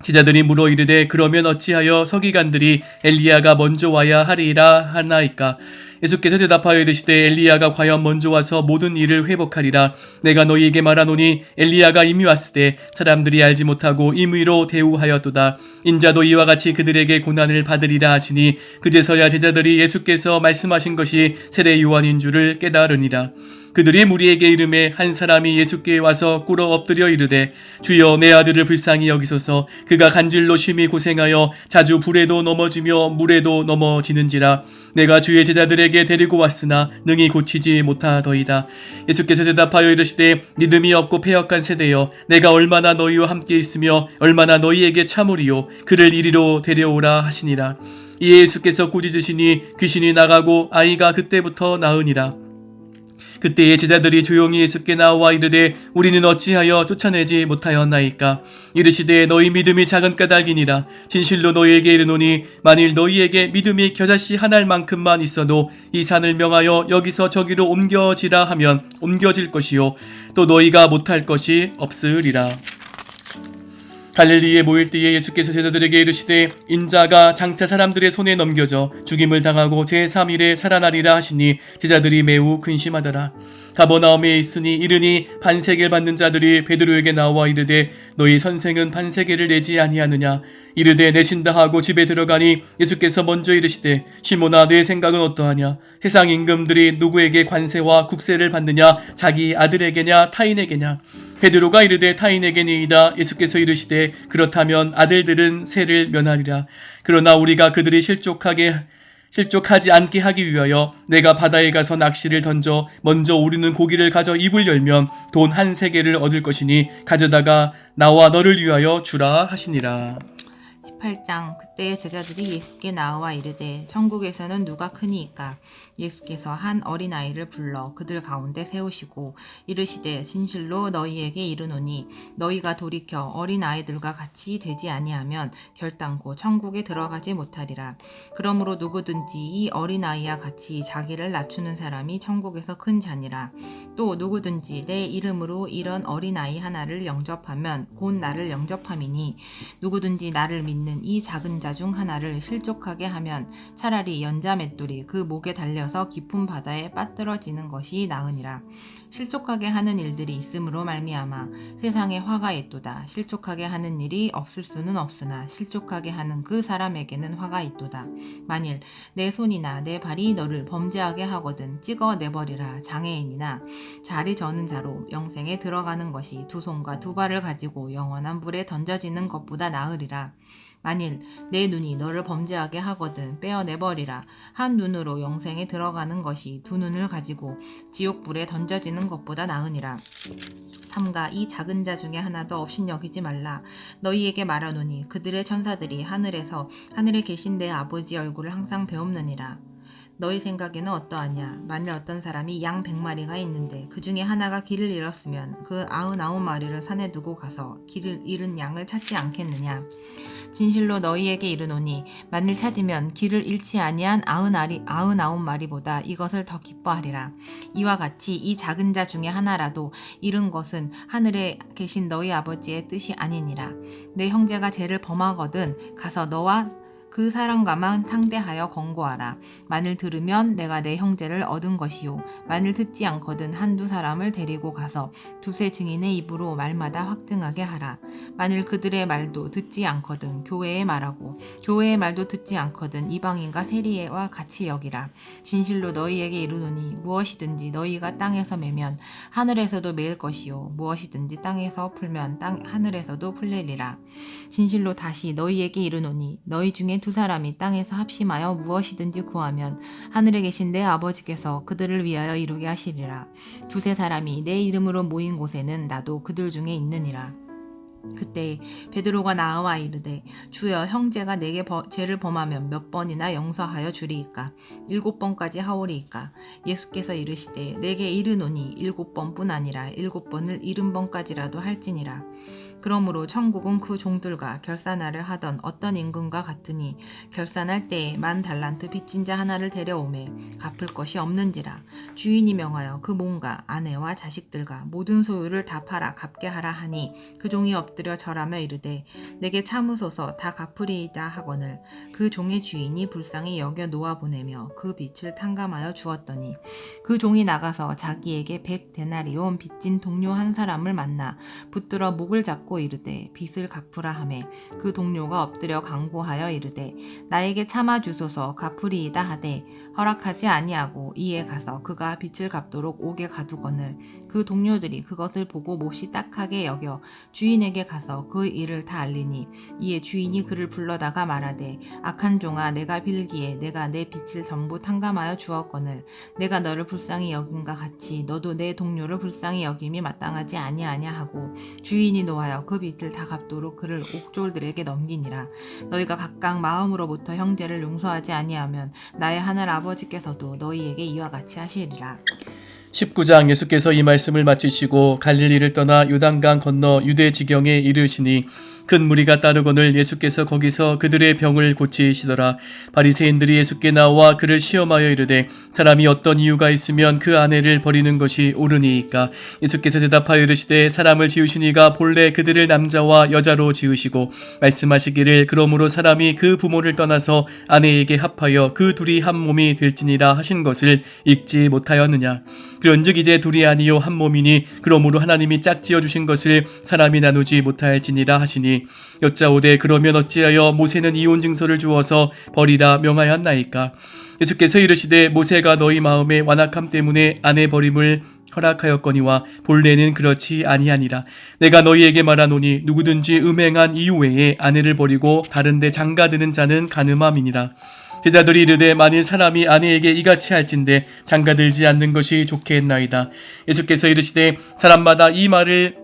제자들이 물어 이르되 그러면 어찌하여 서기관들이 엘리야가 먼저 와야 하리라 하나이까. 예수께서 대답하여 이르시되 엘리야가 과연 먼저 와서 모든 일을 회복하리라. 내가 너희에게 말하노니 엘리야가 이미 왔으되 사람들이 알지 못하고 임의로 대우하였도다. 인자도 이와 같이 그들에게 고난을 받으리라 하시니 그제서야 제자들이 예수께서 말씀하신 것이 세례 요한인 줄을 깨달으니라. 그들이 무리에게 이르매 한 사람이 예수께 와서 꿇어 엎드려 이르되 주여 내 아들을 불쌍히 여기소서. 그가 간질로 심히 고생하여 자주 불에도 넘어지며 물에도 넘어지는지라. 내가 주의 제자들에게 데리고 왔으나 능히 고치지 못하더이다. 예수께서 대답하여 이르시되 믿음이 없고 패역한 세대여 내가 얼마나 너희와 함께 있으며 얼마나 너희에게 참으리요. 그를 이리로 데려오라 하시니라. 이에 예수께서 꾸짖으시니 귀신이 나가고 아이가 그때부터 나으니라. 그때에 제자들이 조용히 예수께 나와 이르되 우리는 어찌하여 쫓아내지 못하였나이까. 이르시되 너희 믿음이 작은 까닭이니라. 진실로 너희에게 이르노니 만일 너희에게 믿음이 겨자씨 한 알만큼만 있어도 이 산을 명하여 여기서 저기로 옮겨지라 하면 옮겨질 것이요 또 너희가 못할 것이 없으리라. 갈릴리에 모일 때에 예수께서 제자들에게 이르시되 인자가 장차 사람들의 손에 넘겨져 죽임을 당하고 제3일에 살아나리라 하시니 제자들이 매우 근심하더라. 가버나움에 있으니 이르니 반세계를 받는 자들이 베드로에게 나와 이르되 너희 선생은 반세계를 내지 아니하느냐. 이르되 내신다 하고 집에 들어가니 예수께서 먼저 이르시되 시몬아 내 생각은 어떠하냐. 세상 임금들이 누구에게 관세와 국세를 받느냐. 자기 아들에게냐 타인에게냐. 베드로가 이르되 타인에게니이다. 예수께서 이르시되 그렇다면 아들들은 세를 면하리라. 그러나 우리가 그들이 실족하지 않게 하기 위하여 내가 바다에 가서 낚시를 던져 먼저 오르는 고기를 가져 입을 열면 돈 1세겔을 얻을 것이니 가져다가 나와 너를 위하여 주라 하시니라. 18장 그때 제자들이 예수께 나와 이르되 천국에서는 누가 크니이까. 예수께서 한 어린아이를 불러 그들 가운데 세우시고 이르시되 진실로 너희에게 이르노니 너희가 돌이켜 어린아이들과 같이 되지 아니하면 결단코 천국에 들어가지 못하리라. 그러므로 누구든지 이 어린아이와 같이 자기를 낮추는 사람이 천국에서 큰 자니라. 또 누구든지 내 이름으로 이런 어린아이 하나를 영접하면 곧 나를 영접함이니 누구든지 나를 믿는 이 작은 자 중 하나를 실족하게 하면 차라리 연자 맷돌이 그 목에 달려서 깊은 바다에 빠뜨러지는 것이 나으니라. 실족하게 하는 일들이 있음으로 말미암아 세상에 화가 있도다. 실족하게 하는 일이 없을 수는 없으나 실족하게 하는 그 사람에게는 화가 있도다. 만일 내 손이나 내 발이 너를 범죄하게 하거든 찍어 내버리라. 장애인이나 자리 저는 자로 영생에 들어가는 것이 두 손과 두 발을 가지고 영원한 불에 던져지는 것보다 나으리라. 만일 내 눈이 너를 범죄하게 하거든 빼어내버리라. 한 눈으로 영생에 들어가는 것이 두 눈을 가지고 지옥불에 던져지는 것보다 나으니라. 삼가 이 작은 자 중에 하나도 업신여기지 말라. 너희에게 말하노니 그들의 천사들이 하늘에 계신 내 아버지 얼굴을 항상 배움느니라. 너희 생각에는 어떠하냐? 만일 어떤 사람이 양 100마리가 있는데 그 중에 하나가 길을 잃었으면 그 99마리를 산에 두고 가서 길을 잃은 양을 찾지 않겠느냐? 진실로 너희에게 이르노니 만일 찾으면 길을 잃지 아니한 99마리보다 이것을 더 기뻐하리라. 이와 같이 이 작은 자 중에 하나라도 잃은 것은 하늘에 계신 너희 아버지의 뜻이 아니니라. 내 형제가 죄를 범하거든 가서 너와 그 사람과만 상대하여 권고하라. 만일 들으면 내가 내 형제를 얻은 것이요. 만일 듣지 않거든 한두 사람을 데리고 가서 두세 증인의 입으로 말마다 확증하게 하라. 만일 그들의 말도 듣지 않거든 교회의 말하고 교회의 말도 듣지 않거든 이방인과 세리와 같이 여기라. 진실로 너희에게 이르노니 무엇이든지 너희가 땅에서 매면 하늘에서도 매일 것이요. 무엇이든지 땅에서 풀면 하늘에서도 풀리리라. 진실로 다시 너희에게 이르노니 너희 중에 두 사람이 땅에서 합심하여 무엇이든지 구하면 하늘에 계신 내 아버지께서 그들을 위하여 이루게 하시리라. 두세 사람이 내 이름으로 모인 곳에는 나도 그들 중에 있느니라. 그때 베드로가 나와 이르되 주여 형제가 내게 죄를 범하면 몇 번이나 용서하여 주리이까? 7번까지 하오리이까? 예수께서 이르시되 내게 이르노니 7번뿐 아니라 7번을 70번까지라도 할지니라. 그러므로 천국은 그 종들과 결산하려 하던 어떤 임금과 같으니 결산할 때에 10,000달란트 빚진 자 하나를 데려오매 갚을 것이 없는지라. 주인이 명하여 그 몸과 아내와 자식들과 모든 소유를 다 팔아 갚게 하라 하니 그 종이 엎드려 절하며 이르되 내게 참으소서 다 갚으리이다 하거늘 그 종의 주인이 불쌍히 여겨 놓아 보내며 그 빚을 탕감하여 주었더니 그 종이 나가서 자기에게 100데나리온 빚진 동료 한 사람을 만나 붙들어 목을 잡고 이르되 빚을 갚으라 하매 그 동료가 엎드려 간구하여 이르되 나에게 참아 주소서 갚으리이다 하되 허락하지 아니하고 이에 가서 그가 빚을 갚도록 옥에 가두거늘 그 동료들이 그것을 보고 몹시 딱하게 여겨 주인에게 가서 그 일을 다 알리니 이에 주인이 그를 불러다가 말하되 악한 종아 내가 빌기에 내가 내 빚을 전부 탕감하여 주었거늘 내가 너를 불쌍히 여김과 같이 너도 내 동료를 불쌍히 여김이 마땅하지 아니하냐 하고 주인이 노하여 그 빚을 다 갚도록 그를 옥졸들에게 넘기니라. 너희가 각각 마음으로부터 형제를 용서하지 아니하면 나의 하늘 아버지께서도 너희에게 이와 같이 하시리라. 19장 예수께서 이 말씀을 마치시고 갈릴리를 떠나 요단강 건너 유대 지경에 이르시니 큰 무리가 따르거늘 예수께서 거기서 그들의 병을 고치시더라. 바리새인들이 예수께 나와 그를 시험하여 이르되 사람이 어떤 이유가 있으면 그 아내를 버리는 것이 옳으니이까? 예수께서 대답하여 이르시되 사람을 지으신 이가 본래 그들을 남자와 여자로 지으시고 말씀하시기를 그러므로 사람이 그 부모를 떠나서 아내에게 합하여 그 둘이 한 몸이 될지니라 하신 것을 읽지 못하였느냐? 그런즉 이제 둘이 아니요 한 몸이니 그러므로 하나님이 짝지어 주신 것을 사람이 나누지 못할지니라 하시니 여짜오되 그러면 어찌하여 모세는 이혼 증서를 주어서 버리라 명하였나이까? 예수께서 이르시되 모세가 너희 마음의 완악함 때문에 아내 버림을 허락하였거니와 본래는 그렇지 아니하니라. 내가 너희에게 말하노니 누구든지 음행한 이유 외에 아내를 버리고 다른 데 장가드는 자는 간음함이니라. 제자들이 이르되 만일 사람이 아내에게 이같이 할진대 장가들지 않는 것이 좋겠나이다. 예수께서 이르시되 사람마다 이 말을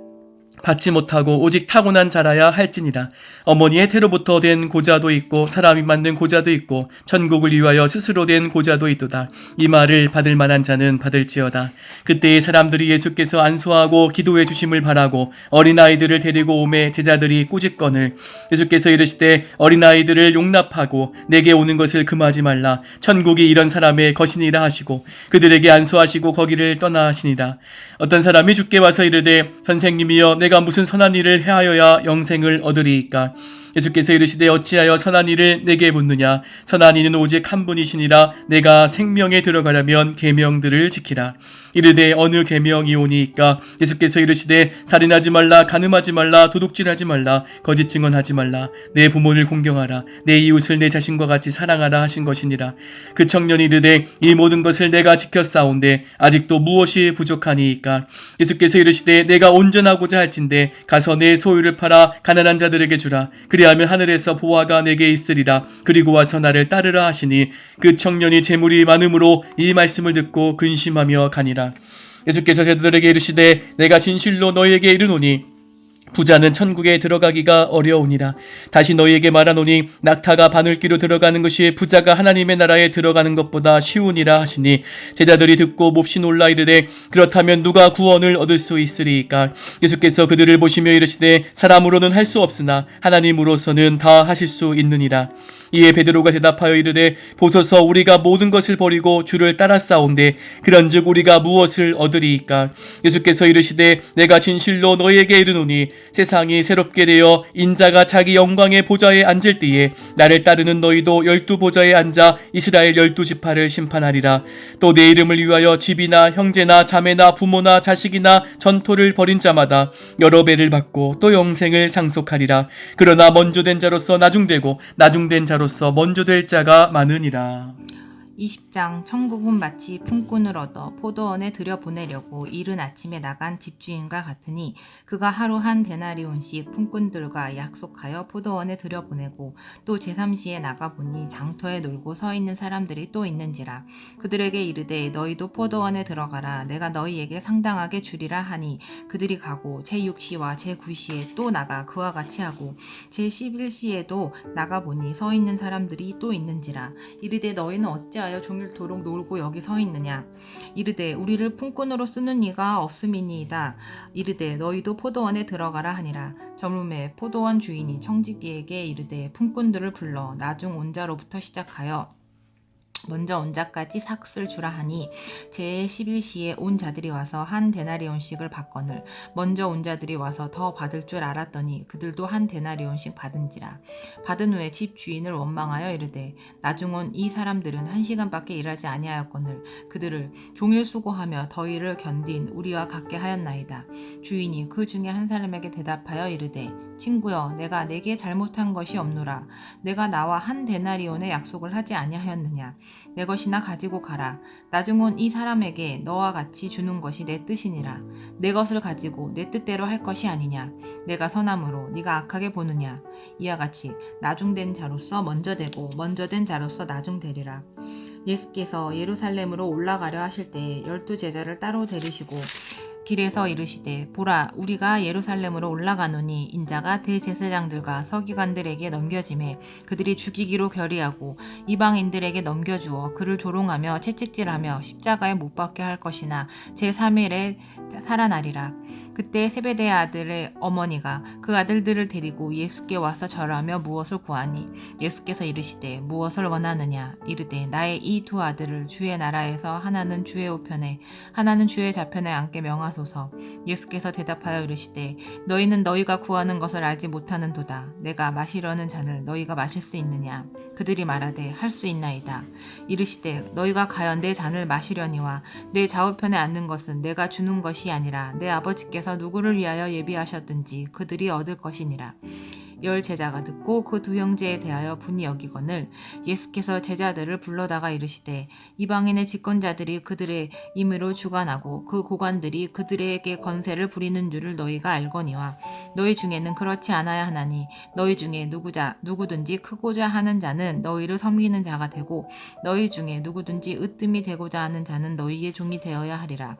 받지 못하고 오직 타고난 자라야 할지니라. 어머니의 태로부터 된 고자도 있고 사람이 만든 고자도 있고 천국을 위하여 스스로 된 고자도 있도다. 이 말을 받을 만한 자는 받을지어다. 그때의 사람들이 예수께서 안수하고 기도해 주심을 바라고 어린아이들을 데리고 오매 제자들이 꾸짖거늘 예수께서 이르시되 어린아이들을 용납하고 내게 오는 것을 금하지 말라. 천국이 이런 사람의 것이니라 하시고 그들에게 안수하시고 거기를 떠나시니라. 어떤 사람이 주께 와서 이르되 선생님이여 내가 무슨 선한 일을 해하여야 영생을 얻으리이까? 예수께서 이르시되 어찌하여 선한 일을 내게 묻느냐? 선한 이는 오직 한 분이시니라. 내가 생명에 들어가려면 계명들을 지키라. 이르되 어느 계명이오니이까? 예수께서 이르시되 살인하지 말라, 간음하지 말라, 도둑질하지 말라, 거짓 증언하지 말라, 내 부모를 공경하라, 내 이웃을 내 자신과 같이 사랑하라 하신 것이니라. 그 청년이 이르되 이 모든 것을 내가 지켰사온데 아직도 무엇이 부족하니이까? 예수께서 이르시되 내가 온전하고자 할진대 가서 내 소유를 팔아 가난한 자들에게 주라. 그리하면 하늘에서 보화가 내게 있으리라. 그리고 와서 나를 따르라 하시니 그 청년이 재물이 많음으로 이 말씀을 듣고 근심하며 가니라. 예수께서 제자들에게 이르시되 내가 진실로 너희에게 이르노니 부자는 천국에 들어가기가 어려우니라. 다시 너희에게 말하노니 낙타가 바늘귀로 들어가는 것이 부자가 하나님의 나라에 들어가는 것보다 쉬우니라 하시니 제자들이 듣고 몹시 놀라 이르되 그렇다면 누가 구원을 얻을 수 있으리이까? 예수께서 그들을 보시며 이르시되 사람으로는 할 수 없으나 하나님으로서는 다 하실 수 있느니라. 이에 베드로가 대답하여 이르되 보소서 우리가 모든 것을 버리고 주를 따랐사온데 그런즉 우리가 무엇을 얻으리이까? 예수께서 이르시되 내가 진실로 너희에게 이르노니 세상이 새롭게 되어 인자가 자기 영광의 보좌에 앉을 때에 나를 따르는 너희도 12보좌에 앉아 이스라엘 12지파를 심판하리라. 또 내 이름을 위하여 집이나 형제나 자매나 부모나 자식이나 전토를 벌인 자마다 여러 배를 받고 또 영생을 상속하리라. 그러나 먼저 된 자로서 나중되고 나중된 자로서 먼저 될 자가 많으니라. 20장 천국은 마치 품꾼을 얻어 포도원에 들여보내려고 이른 아침에 나간 집주인과 같으니 그가 하루 한 데나리온씩 품꾼들과 약속하여 포도원에 들여보내고 또 제3시에 나가보니 장터에 놀고 서 있는 사람들이 또 있는지라. 그들에게 이르되 너희도 포도원에 들어가라. 내가 너희에게 상당하게 주리라 하니 그들이 가고 제6시와 제9시에 또 나가 그와 같이 하고 제11시에도 나가보니 서 있는 사람들이 또 있는지라. 이르되 너희는 어찌하여 종일토록 놀고 여기 서 있느냐? 이르되 우리를 품꾼으로 쓰는 이가 없음이니이다. 이르되 너희도 포도원에 들어가라 하니라. 저물매 포도원 주인이 청지기에게 이르되 품꾼들을 불러 나중 온 자로부터 시작하여 먼저 온 자까지 삭을 주라 하니 제11시에 온 자들이 와서 한 데나리온씩을 받거늘 먼저 온 자들이 와서 더 받을 줄 알았더니 그들도 한 데나리온씩 받은지라. 받은 후에 집 주인을 원망하여 이르되 나중 온 이 사람들은 1시간밖에 일하지 아니하였거늘 그들을 종일 수고하며 더위를 견딘 우리와 같게 하였나이다. 주인이 그 중에 한 사람에게 대답하여 이르되 친구여 내가 내게 잘못한 것이 없노라. 내가 나와 한 데나리온의 약속을 하지 아니하였느냐? 내 것이나 가지고 가라. 나중 온 이 사람에게 너와 같이 주는 것이 내 뜻이니라. 내 것을 가지고 내 뜻대로 할 것이 아니냐? 내가 선함으로 네가 악하게 보느냐? 이와 같이 나중된 자로서 먼저 되고 먼저 된 자로서 나중되리라. 예수께서 예루살렘으로 올라가려 하실 때에 12제자를 따로 데리시고 길에서 이르시되 보라 우리가 예루살렘으로 올라가노니 인자가 대제사장들과 서기관들에게 넘겨지매 그들이 죽이기로 결의하고 이방인들에게 넘겨주어 그를 조롱하며 채찍질하며 십자가에 못 박게 할 것이나 제3일에 살아나리라. 그때 세베대의 아들의 어머니가 그 아들들을 데리고 예수께 와서 절하며 무엇을 구하니 예수께서 이르시되 무엇을 원하느냐? 이르되 나의 이 두 아들을 주의 나라에서 하나는 주의 우편에 하나는 주의 좌편에 앉게 명하소서. 예수께서 대답하여 이르시되 너희는 너희가 구하는 것을 알지 못하는도다. 내가 마시려는 잔을 너희가 마실 수 있느냐? 그들이 말하되 할 수 있나이다. 이르시되 너희가 과연 내 잔을 마시려니와 내 좌우편에 앉는 것은 내가 주는 것이 아니라 내 아버지께서 누구를 위하여 예비하셨든지 그들이 얻을 것이니라. 10 제자가 듣고 그 두 형제에 대하여 분이 여기거늘 예수께서 제자들을 불러다가 이르시되 이방인의 집권자들이 그들의 임의로 주관하고 그 고관들이 그들에게 권세를 부리는 줄을 너희가 알거니와 너희 중에는 그렇지 않아야 하나니 너희 중에 누구든지 크고자 하는 자는 너희를 섬기는 자가 되고 너희 중에 누구든지 으뜸이 되고자 하는 자는 너희의 종이 되어야 하리라.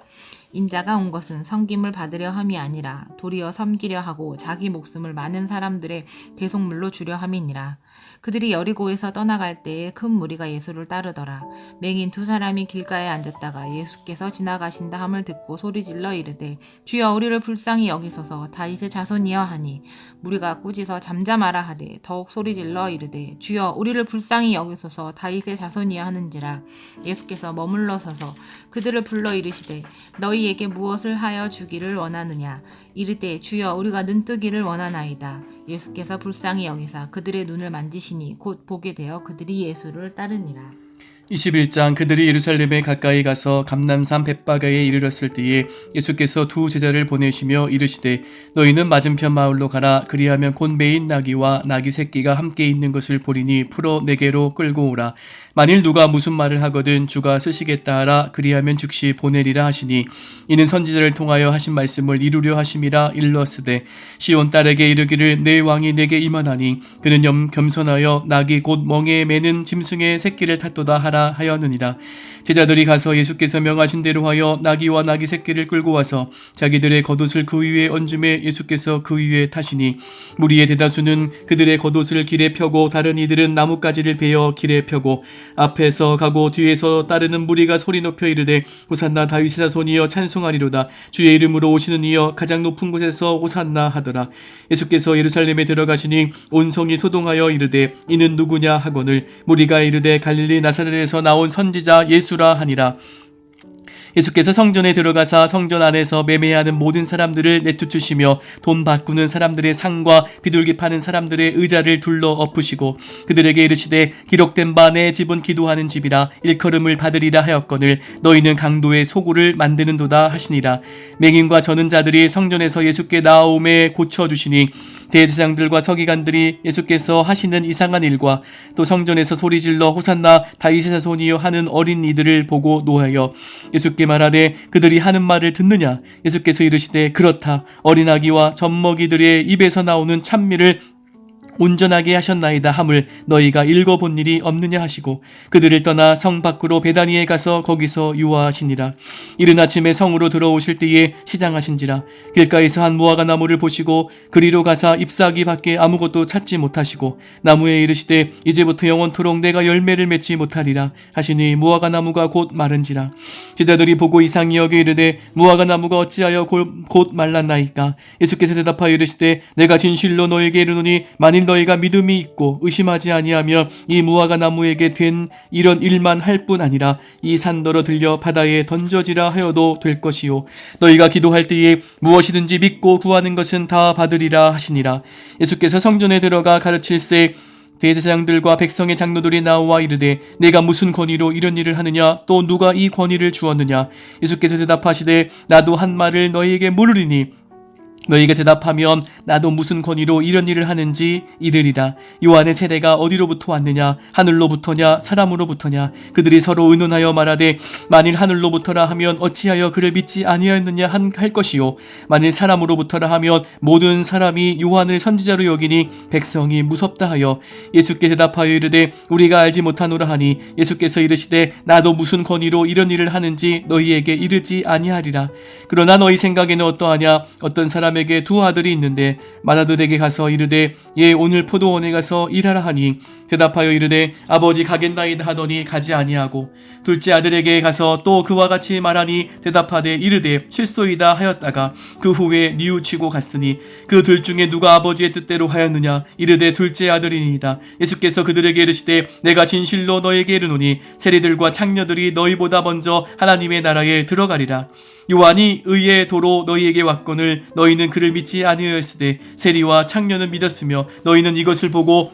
인자가 온 것은 섬김을 받으려 함이 아니라 도리어 섬기려 하고 자기 목숨을 많은 사람들의 대속물로 주려 함이니라. 그들이 여리고에서 떠나갈 때에 큰 무리가 예수를 따르더라. 맹인 두 사람이 길가에 앉았다가 예수께서 지나가신다 함을 듣고 소리질러 이르되 주여 우리를 불쌍히 여기소서 다윗의 자손이여 하니 무리가 꾸짖어 잠잠하라 하되 더욱 소리질러 이르되 주여 우리를 불쌍히 여기소서 다윗의 자손이여 하는지라. 예수께서 머물러 서서 그들을 불러 이르시되 너희에게 무엇을 하여 주기를 원하느냐. 이르되 주여 우리가 눈뜨기를 원하나이다. 예수께서 불쌍히 여기사 그들의 눈을 만지시니 곧 보게 되어 그들이 예수를 따르니라. 21장 그들이 예루살렘에 가까이 가서 감람산 벳바가에 이르렀을 때에 예수께서 두 제자를 보내시며 이르시되 너희는 맞은편 마을로 가라. 그리하면 곧 매인 나귀와 나귀 새끼가 함께 있는 것을 보리니 풀어 내게로 끌고 오라. 만일 누가 무슨 말을 하거든 주가 쓰시겠다 하라. 그리하면 즉시 보내리라 하시니 이는 선지자를 통하여 하신 말씀을 이루려 하심이라. 일러스되 시온 딸에게 이르기를 내 왕이 내게 임하나니 그는 겸손하여 나귀 곧 멍에 매는 짐승의 새끼를 탔도다 하라 하였느니라. 제자들이 가서 예수께서 명하신 대로 하여 나귀와 나귀 새끼를 끌고 와서 자기들의 겉옷을 그 위에 얹음에 예수께서 그 위에 타시니 무리의 대다수는 그들의 겉옷을 길에 펴고 다른 이들은 나뭇가지를 베어 길에 펴고 앞에서 가고 뒤에서 따르는 무리가 소리 높여 이르되 호산나 다윗의 자손이여 찬송하리로다. 주의 이름으로 오시는 이여 가장 높은 곳에서 호산나 하더라. 예수께서 예루살렘에 들어가시니 온 성이 소동하여 이르되 이는 누구냐 하거늘 무리가 이르되 갈릴리 나사렛에서 나온 선지자 예수라 하니라. 예수께서 성전에 들어가사 성전 안에서 매매하는 모든 사람들을 내쫓으시며 돈 바꾸는 사람들의 상과 비둘기 파는 사람들의 의자를 둘러 엎으시고 그들에게 이르시되 기록된 바 내 집은 기도하는 집이라 일컬음을 받으리라 하였거늘 너희는 강도의 소굴을 만드는도다 하시니라. 맹인과 저는 자들이 성전에서 예수께 나아오매 고쳐주시니 대제사장들과 서기관들이 예수께서 하시는 이상한 일과 또 성전에서 소리질러 호산나 다윗의 자손이여 하는 어린 이들을 보고 노하여 예수께 말하되 그들이 하는 말을 듣느냐. 예수께서 이르시되 그렇다. 어린아기와 젖먹이들의 입에서 나오는 찬미를 온전하게 하셨나이다 함을 너희가 읽어본 일이 없느냐 하시고 그들을 떠나 성 밖으로 베다니에 가서 거기서 유화하시니라. 이른 아침에 성으로 들어오실 때에 시장하신지라. 길가에서 한 무화과 나무를 보시고 그리로 가사 잎사귀 밖에 아무것도 찾지 못하시고 나무에 이르시되 이제부터 영원토록 내가 열매를 맺지 못하리라 하시니 무화과 나무가 곧 마른지라. 제자들이 보고 이상히 여겨 이르되 무화과 나무가 어찌하여 곧 말랐나이까. 예수께서 대답하여 이르시되 내가 진실로 너에게 이르노니 만일 너희가 믿음이 있고 의심하지 아니하며 이 무화과 나무에게 된 이런 일만 할 뿐 아니라 이 산더러 들려 바다에 던져지라 하여도 될 것이요 너희가 기도할 때에 무엇이든지 믿고 구하는 것은 다 받으리라 하시니라. 예수께서 성전에 들어가 가르칠새 대제사장들과 백성의 장로들이 나와 이르되 내가 무슨 권위로 이런 일을 하느냐. 또 누가 이 권위를 주었느냐. 예수께서 대답하시되 나도 한 말을 너희에게 물으리니 너희가 대답하면 나도 무슨 권위로 이런 일을 하는지 이르리라. 요한의 세례가 어디로부터 왔느냐. 하늘로부터냐 사람으로부터냐. 그들이 서로 의논하여 말하되 만일 하늘로부터라 하면 어찌하여 그를 믿지 아니하였느냐 할 것이요 만일 사람으로부터라 하면 모든 사람이 요한을 선지자로 여기니 백성이 무섭다 하여 예수께 대답하여 이르되 우리가 알지 못하노라 하니 예수께서 이르시되 나도 무슨 권위로 이런 일을 하는지 너희에게 이르지 아니하리라. 그러나 너희 생각에는 어떠하냐. 어떤 사람에게 두 아들이 있는데 맏아들에게 가서 이르되 예 오늘 포도원에 가서 일하라 하니 대답하여 이르되 아버지 가겠나이다 하더니 가지 아니하고 둘째 아들에게 가서 또 그와 같이 말하니 대답하되 이르되 실소이다 하였다가 그 후에 뉘우치고 갔으니 그 둘 중에 누가 아버지의 뜻대로 하였느냐. 이르되 둘째 아들이니이다. 예수께서 그들에게 이르시되 내가 진실로 너에게 이르노니 세리들과 창녀들이 너희보다 먼저 하나님의 나라에 들어가리라. 요한이 의의 도로 너희에게 왔거늘 너희는 그를 믿지 아니하였으되 세리와 창녀는 믿었으며 너희는 이것을 보고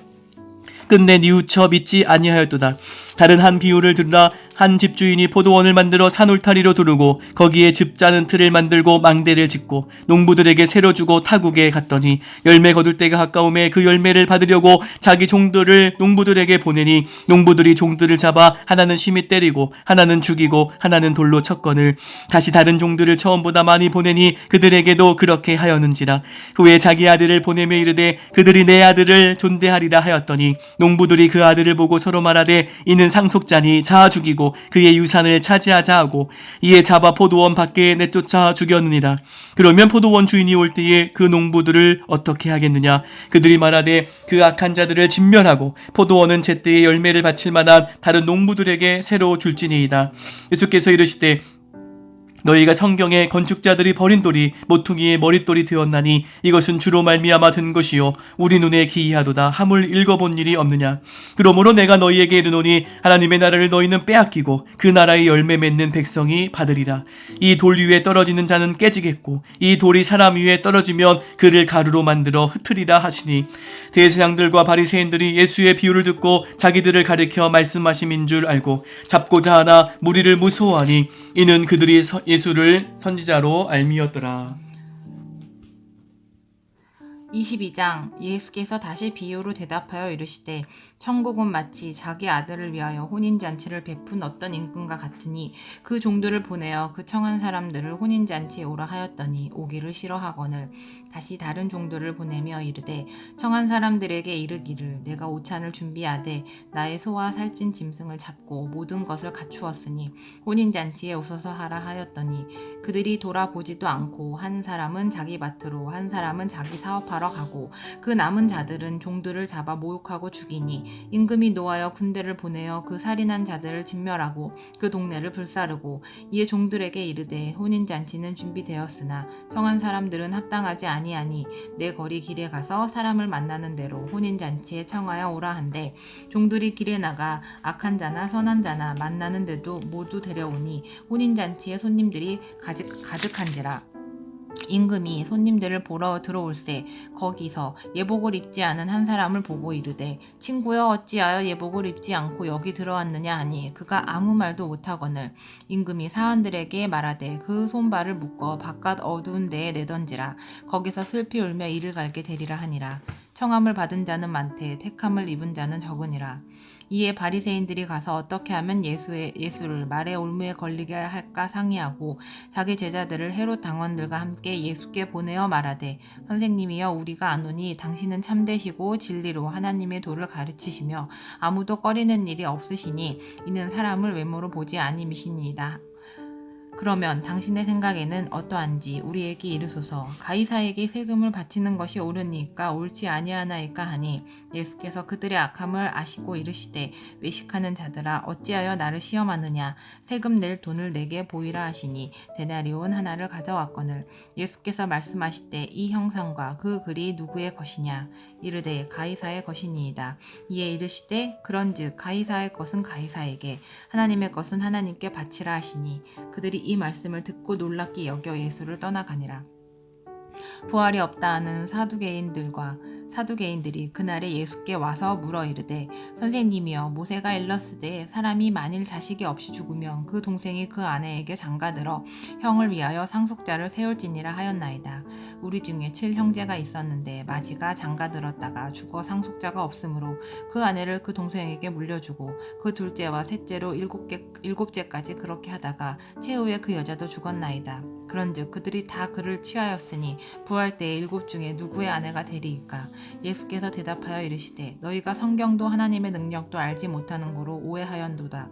끝내 뉘우쳐 믿지 아니하였도다. 다른 한 비유를 들으라. 한 집주인이 포도원을 만들어 산울타리로 두르고 거기에 즙 짜는 틀을 만들고 망대를 짓고 농부들에게 새로 주고 타국에 갔더니 열매 거둘 때가 가까움에 그 열매를 받으려고 자기 종들을 농부들에게 보내니 농부들이 종들을 잡아 하나는 심히 때리고 하나는 죽이고 하나는 돌로 쳤거늘 다시 다른 종들을 처음보다 많이 보내니 그들에게도 그렇게 하였는지라. 후에 자기 아들을 보내며 이르되 그들이 내 아들을 존대하리라 하였더니 농부들이 그 아들을 보고 서로 말하되 이는 상속자니 자아 죽이고 가지고 그의 유산을 차지하자 하고 이에 잡아 포도원 밖에 내쫓아 죽였느니라. 그러면 포도원 주인이 올 때에 그 농부들을 어떻게 하겠느냐? 그들이 말하되 그 악한 자들을 진멸하고 포도원은 제때에 열매를 바칠 만한 다른 농부들에게 새로 줄지니이다. 예수께서 이르시되 너희가 성경에 건축자들이 버린 돌이 모퉁이의 머릿돌이 되었나니 이것은 주로 말미암아 된 것이요 우리 눈에 기이하도다 함을 읽어본 일이 없느냐. 그러므로 내가 너희에게 이르노니 하나님의 나라를 너희는 빼앗기고 그 나라의 열매 맺는 백성이 받으리라. 이 돌 위에 떨어지는 자는 깨지겠고 이 돌이 사람 위에 떨어지면 그를 가루로 만들어 흩으리라 하시니 대제사장들과 바리새인들이 예수의 비유를 듣고 자기들을 가리켜 말씀하심인 줄 알고 잡고자 하나 무리를 무서워하니 이는 그들이 예수를 선지자로 알미었더라. 22장 예수께서 다시 비유로 대답하여 이르시되 천국은 마치 자기 아들을 위하여 혼인잔치를 베푼 어떤 임금과 같으니 그 종들을 보내어 그 청한 사람들을 혼인잔치에 오라 하였더니 오기를 싫어하거늘 다시 다른 종들을 보내며 이르되 청한 사람들에게 이르기를 내가 오찬을 준비하되 나의 소와 살찐 짐승을 잡고 모든 것을 갖추었으니 혼인잔치에 오소서 하라 하였더니 그들이 돌아보지도 않고 한 사람은 자기 밭으로 한 사람은 자기 사업하러 가고 그 남은 자들은 종들을 잡아 모욕하고 죽이니 임금이 노하여 군대를 보내어 그 살인한 자들을 진멸하고 그 동네를 불사르고 이에 종들에게 이르되 혼인잔치는 준비되었으나 청한 사람들은 합당하지 아니하니 내 거리 길에 가서 사람을 만나는 대로 혼인잔치에 청하여 오라 한데 종들이 길에 나가 악한 자나 선한 자나 만나는데도 모두 데려오니 혼인잔치에 손님들이 가득한지라. 임금이 손님들을 보러 들어올세 거기서 예복을 입지 않은 한 사람을 보고 이르되 친구여 어찌하여 예복을 입지 않고 여기 들어왔느냐 하니 그가 아무 말도 못하거늘 임금이 사환들에게 말하되 그 손발을 묶어 바깥 어두운 데에 내던지라 거기서 슬피 울며 이를 갈게 되리라 하니라. 청함을 받은 자는 많되 택함을 입은 자는 적으니라. 이에 바리새인들이 가서 어떻게 하면 예수를 말의 올무에 걸리게 할까 상의하고 자기 제자들을 헤롯 당원들과 함께 예수께 보내어 말하되 선생님이여 우리가 아노니 당신은 참되시고 진리로 하나님의 도를 가르치시며 아무도 꺼리는 일이 없으시니 이는 사람을 외모로 보지 아니미시니이다. 그러면 당신의 생각에는 어떠한지 우리에게 이르소서. 가이사에게 세금을 바치는 것이 옳으니까 옳지 아니하나이까 하니 예수께서 그들의 악함을 아시고 이르시되 외식하는 자들아 어찌하여 나를 시험하느냐. 세금 낼 돈을 내게 보이라 하시니 데나리온 하나를 가져왔거늘 예수께서 말씀하시되 이 형상과 그 글이 누구의 것이냐. 이르되 가이사의 것이니이다. 이에 이르시되 그런즉 가이사의 것은 가이사에게 하나님의 것은 하나님께 바치라 하시니 그들이 이 말씀을 듣고 놀랍게 여겨 예수를 떠나가니라. 부활이 없다 하는 사두개인들이 그날에 예수께 와서 물어 이르되 선생님이여 모세가 일렀으되 사람이 만일 자식이 없이 죽으면 그 동생이 그 아내에게 장가들어 형을 위하여 상속자를 세울지니라 하였나이다. 우리 중에 7형제가 있었는데 마지가 장가들었다가 죽어 상속자가 없으므로 그 아내를 그 동생에게 물려주고 그 둘째와 셋째로 일곱째까지 그렇게 하다가 최후에 그 여자도 죽었나이다. 그런즉 그들이 다 그를 취하였으니 부활 때에 7 중에 누구의 아내가 되리이까. 예수께서 대답하여 이르시되 너희가 성경도 하나님의 능력도 알지 못하는 거로 오해하였도다.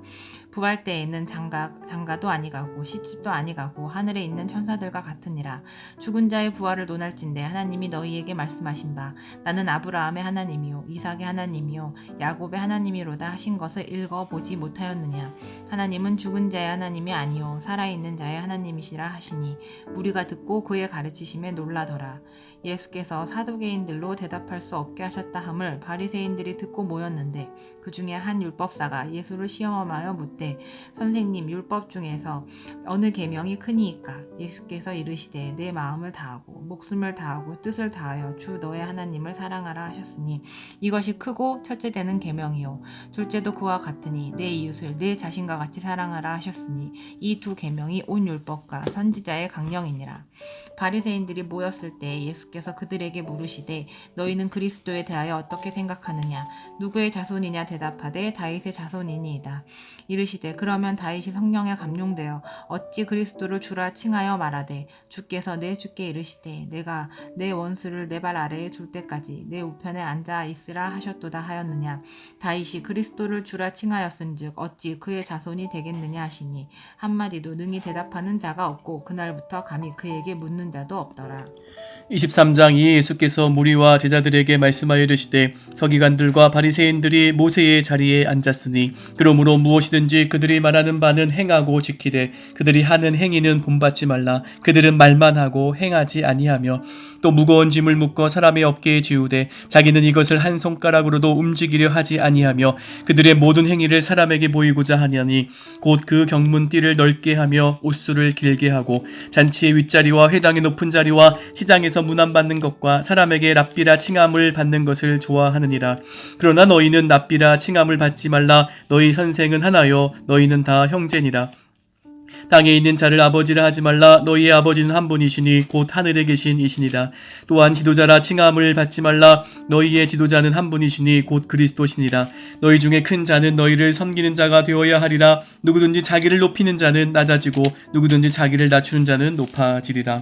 부활 때에는 장가도 아니가고 시집도 아니가고 하늘에 있는 천사들과 같으니라. 죽은 자의 부활을 논할진대 하나님이 너희에게 말씀하신 바 나는 아브라함의 하나님이요 이삭의 하나님이요 야곱의 하나님이로다 하신 것을 읽어보지 못하였느냐. 하나님은 죽은 자의 하나님이 아니요 살아있는 자의 하나님이시라 하시니 무리가 듣고 그의 가르치심에 놀라더라. 예수께서 사두개인들로 대답할 수 없게 하셨다 함을 바리새인들이 듣고 모였는데 그 중에 한 율법사가 예수를 시험하여 묻되 선생님 율법 중에서 어느 계명이 크니이까. 예수께서 이르시되 내 마음을 다하고 목숨을 다하고 뜻을 다하여 주 너의 하나님을 사랑하라 하셨으니 이것이 크고 첫째 되는 계명이요 둘째도 그와 같으니 내 이웃을 내 자신과 같이 사랑하라 하셨으니 이 두 계명이 온 율법과 선지자의 강령이니라. 바리새인들이 모였을 때 예수께서 그들에게 물으시되 너희는 그리스도에 대하여 어떻게 생각하느냐. 누구의 자손이냐 대답하되 다윗의 자손이니이다. 이르시되 그러면 다윗이 성령에 감동되어 어찌 그리스도를 주라 칭하여 말하되 주께서 내 주께 이르시되 내가 내 원수를 내 발 아래에 둘 때까지 내 우편에 앉아 있으라 하셨도다 하였느냐. 다윗이 그리스도를 주라 칭하였은즉 어찌 그의 자손이 되겠느냐 하시니 한마디도 능히 대답하는 자가 없고 그날부터 감히 그에게 묻는 자도 없더라. 23장 이에 예수께서 무리와 제자들에게 말씀하여 이르시되 서기관들과 바리새인들이 모세의 자리에 앉았으니 그러므로 무엇이든지 그들이 말하는 바는 행하고 지키되 그들이 하는 행위는 본받지 말라. 그들은 말만 하고 행하지 아니하며 또 무거운 짐을 묶어 사람의 어깨에 지우되 자기는 이것을 한 손가락으로도 움직이려 하지 아니하며 그들의 모든 행위를 사람에게 보이고자 하냐니 곧 그 경문띠를 넓게 하며 옷수를 길게 하고 잔치의 윗자리와 회당의 높은 자리와 시장에서 문안받는 것과 사람에게 랍비라 칭함을 받는 것을 좋아하느니라. 그러나 너희는 랍비라 칭함을 받지 말라. 너희 선생은 하나요 너희는 다 형제니라. 땅에 있는 자를 아버지라 하지 말라. 너희의 아버지는 한 분이시니 곧 하늘에 계신 이시니라. 또한 지도자라 칭함을 받지 말라. 너희의 지도자는 한 분이시니 곧 그리스도시니라. 너희 중에 큰 자는 너희를 섬기는 자가 되어야 하리라. 누구든지 자기를 높이는 자는 낮아지고 누구든지 자기를 낮추는 자는 높아지리라.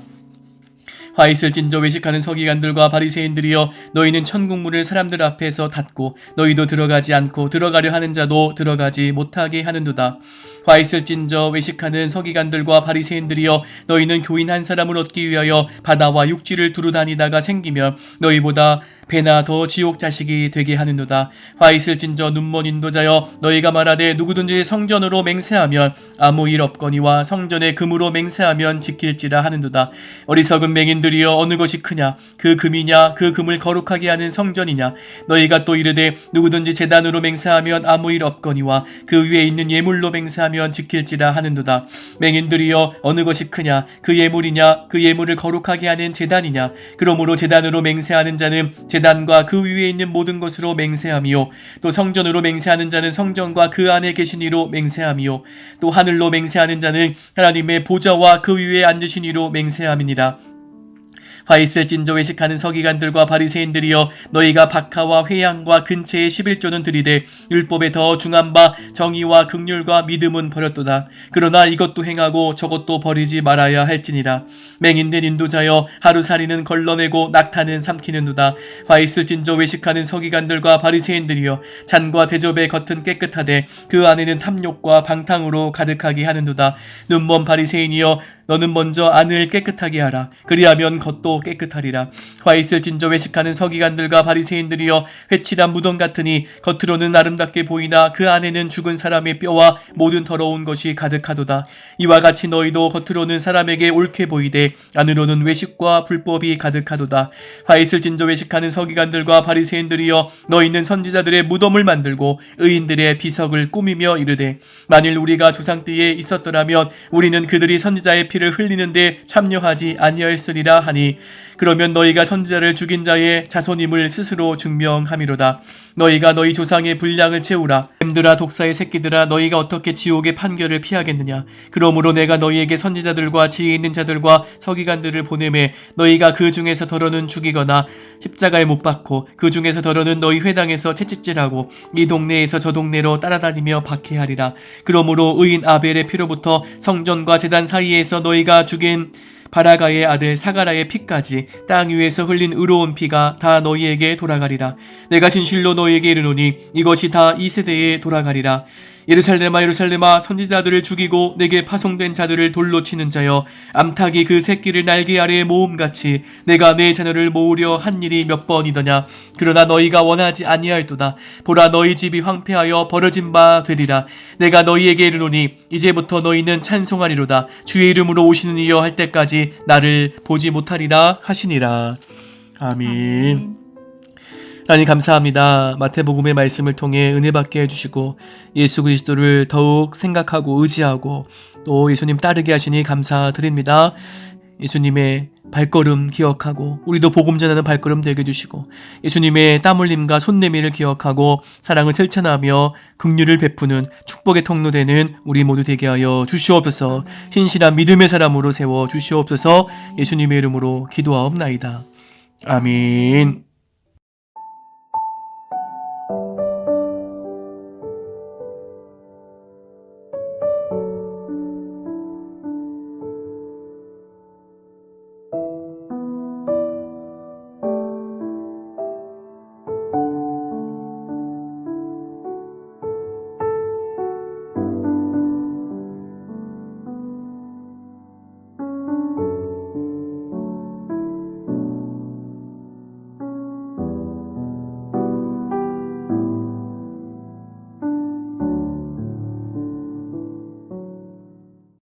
화 있을 찐저 외식하는 서기관들과 바리새인들이여 너희는 천국문을 사람들 앞에서 닫고 너희도 들어가지 않고 들어가려 하는 자도 들어가지 못하게 하는도다. 화 있을 찐저 외식하는 서기관들과 바리새인들이여 너희는 교인 한 사람을 얻기 위하여 바다와 육지를 두루 다니다가 생기면 너희보다 배나 더 지옥 자식이 되게 하는도다. 화 있을진저 눈먼 인도자여 너희가 말하되 누구든지 성전으로 맹세하면 아무 일 없거니와 성전에 금으로 맹세하면 지킬지라 하는도다. 어리석은 맹인들이여 어느 것이 크냐 그 금이냐 그 금을 거룩하게 하는 성전이냐. 너희가 또 이르되 누구든지 제단으로 맹세하면 아무 일 없거니와 그 위에 있는 예물로 맹세하면 지킬지라 하는도다. 맹인들이여 어느 것이 크냐 그 예물이냐 그 예물을 거룩하게 하는 제단이냐. 그러므로 제단으로 맹세하는 자는 제단과 그 위에 있는 모든 것으로 맹세하며 또 성전으로 맹세하는 자는 성전과 그 안에 계신 이로 맹세하며 또 하늘로 맹세하는 자는 하나님의 보좌와 그 위에 앉으신 이로 맹세함이니라. 화 있을 찐저 외식하는 서기관들과 바리새인들이여 너희가 박하와 회양과 근체의 11조는 드리되 율법에 더 중한 바 정의와 긍휼과 믿음은 버렸도다. 그러나 이것도 행하고 저것도 버리지 말아야 할지니라. 맹인된 인도자여 하루살이는 걸러내고 낙타는 삼키는도다. 화 있을 찐저 외식하는 서기관들과 바리새인들이여 잔과 대접의 겉은 깨끗하되 그 안에는 탐욕과 방탕으로 가득하게 하는도다. 눈먼 바리새인이여 너는 먼저 안을 깨끗하게 하라. 그리하면 겉도 깨끗하리라. 화 있을 찐저 외식하는 서기관들과 바리새인들이여 회칠한 무덤 같으니 겉으로는 아름답게 보이나 그 안에는 죽은 사람의 뼈와 모든 더러운 것이 가득하도다. 이와 같이 너희도 겉으로는 사람에게 옳게 보이되 안으로는 외식과 불법이 가득하도다. 화 있을 찐저 외식하는 서기관들과 바리새인들이여 너희는 선지자들의 무덤을 만들고 의인들의 비석을 꾸미며 이르되 만일 우리가 조상 때에 있었더라면 우리는 그들이 선지자의 피를 흘리는데 참여하지 아니하였으리라 하니 그러면 너희가 선지자를 죽인 자의 자손임을 스스로 증명함이로다. 너희가 너희 조상의 분량을 채우라. 뱀들아 독사의 새끼들아 너희가 어떻게 지옥의 판결을 피하겠느냐. 그러므로 내가 너희에게 선지자들과 지혜 있는 자들과 서기관들을 보내매 너희가 그 중에서 더러는 죽이거나 십자가에 못 박고 그 중에서 더러는 너희 회당에서 채찍질하고 이 동네에서 저 동네로 따라다니며 박해하리라. 그러므로 의인 아벨의 피로부터 성전과 제단 사이에서 너희가 죽인 바라가의 아들 사가라의 피까지 땅 위에서 흘린 의로운 피가 다 너희에게 돌아가리라. 내가 진실로 너희에게 이르노니 이것이 다 이 세대에 돌아가리라. 예루살렘아 예루살렘아 선지자들을 죽이고 내게 파송된 자들을 돌로 치는 자여 암탉이 그 새끼를 날개 아래에 모음같이 내가 내 자녀를 모으려 한 일이 몇 번이더냐. 그러나 너희가 원하지 아니하였도다. 보라 너희 집이 황폐하여 버려진 바 되리라. 내가 너희에게 이르노니 이제부터 너희는 찬송하리로다. 주의 이름으로 오시는 이여 할 때까지 나를 보지 못하리라 하시니라. 아멘. 하나님 감사합니다. 마태복음의 말씀을 통해 은혜 받게 해주시고 예수 그리스도를 더욱 생각하고 의지하고 또 예수님 따르게 하시니 감사드립니다. 예수님의 발걸음 기억하고 우리도 복음 전하는 발걸음 되게 해주시고 예수님의 땀 흘림과 손내밀을 기억하고 사랑을 실천하며 긍휼을 베푸는 축복의 통로 되는 우리 모두 되게 하여 주시옵소서. 신실한 믿음의 사람으로 세워 주시옵소서. 예수님의 이름으로 기도하옵나이다. 아멘.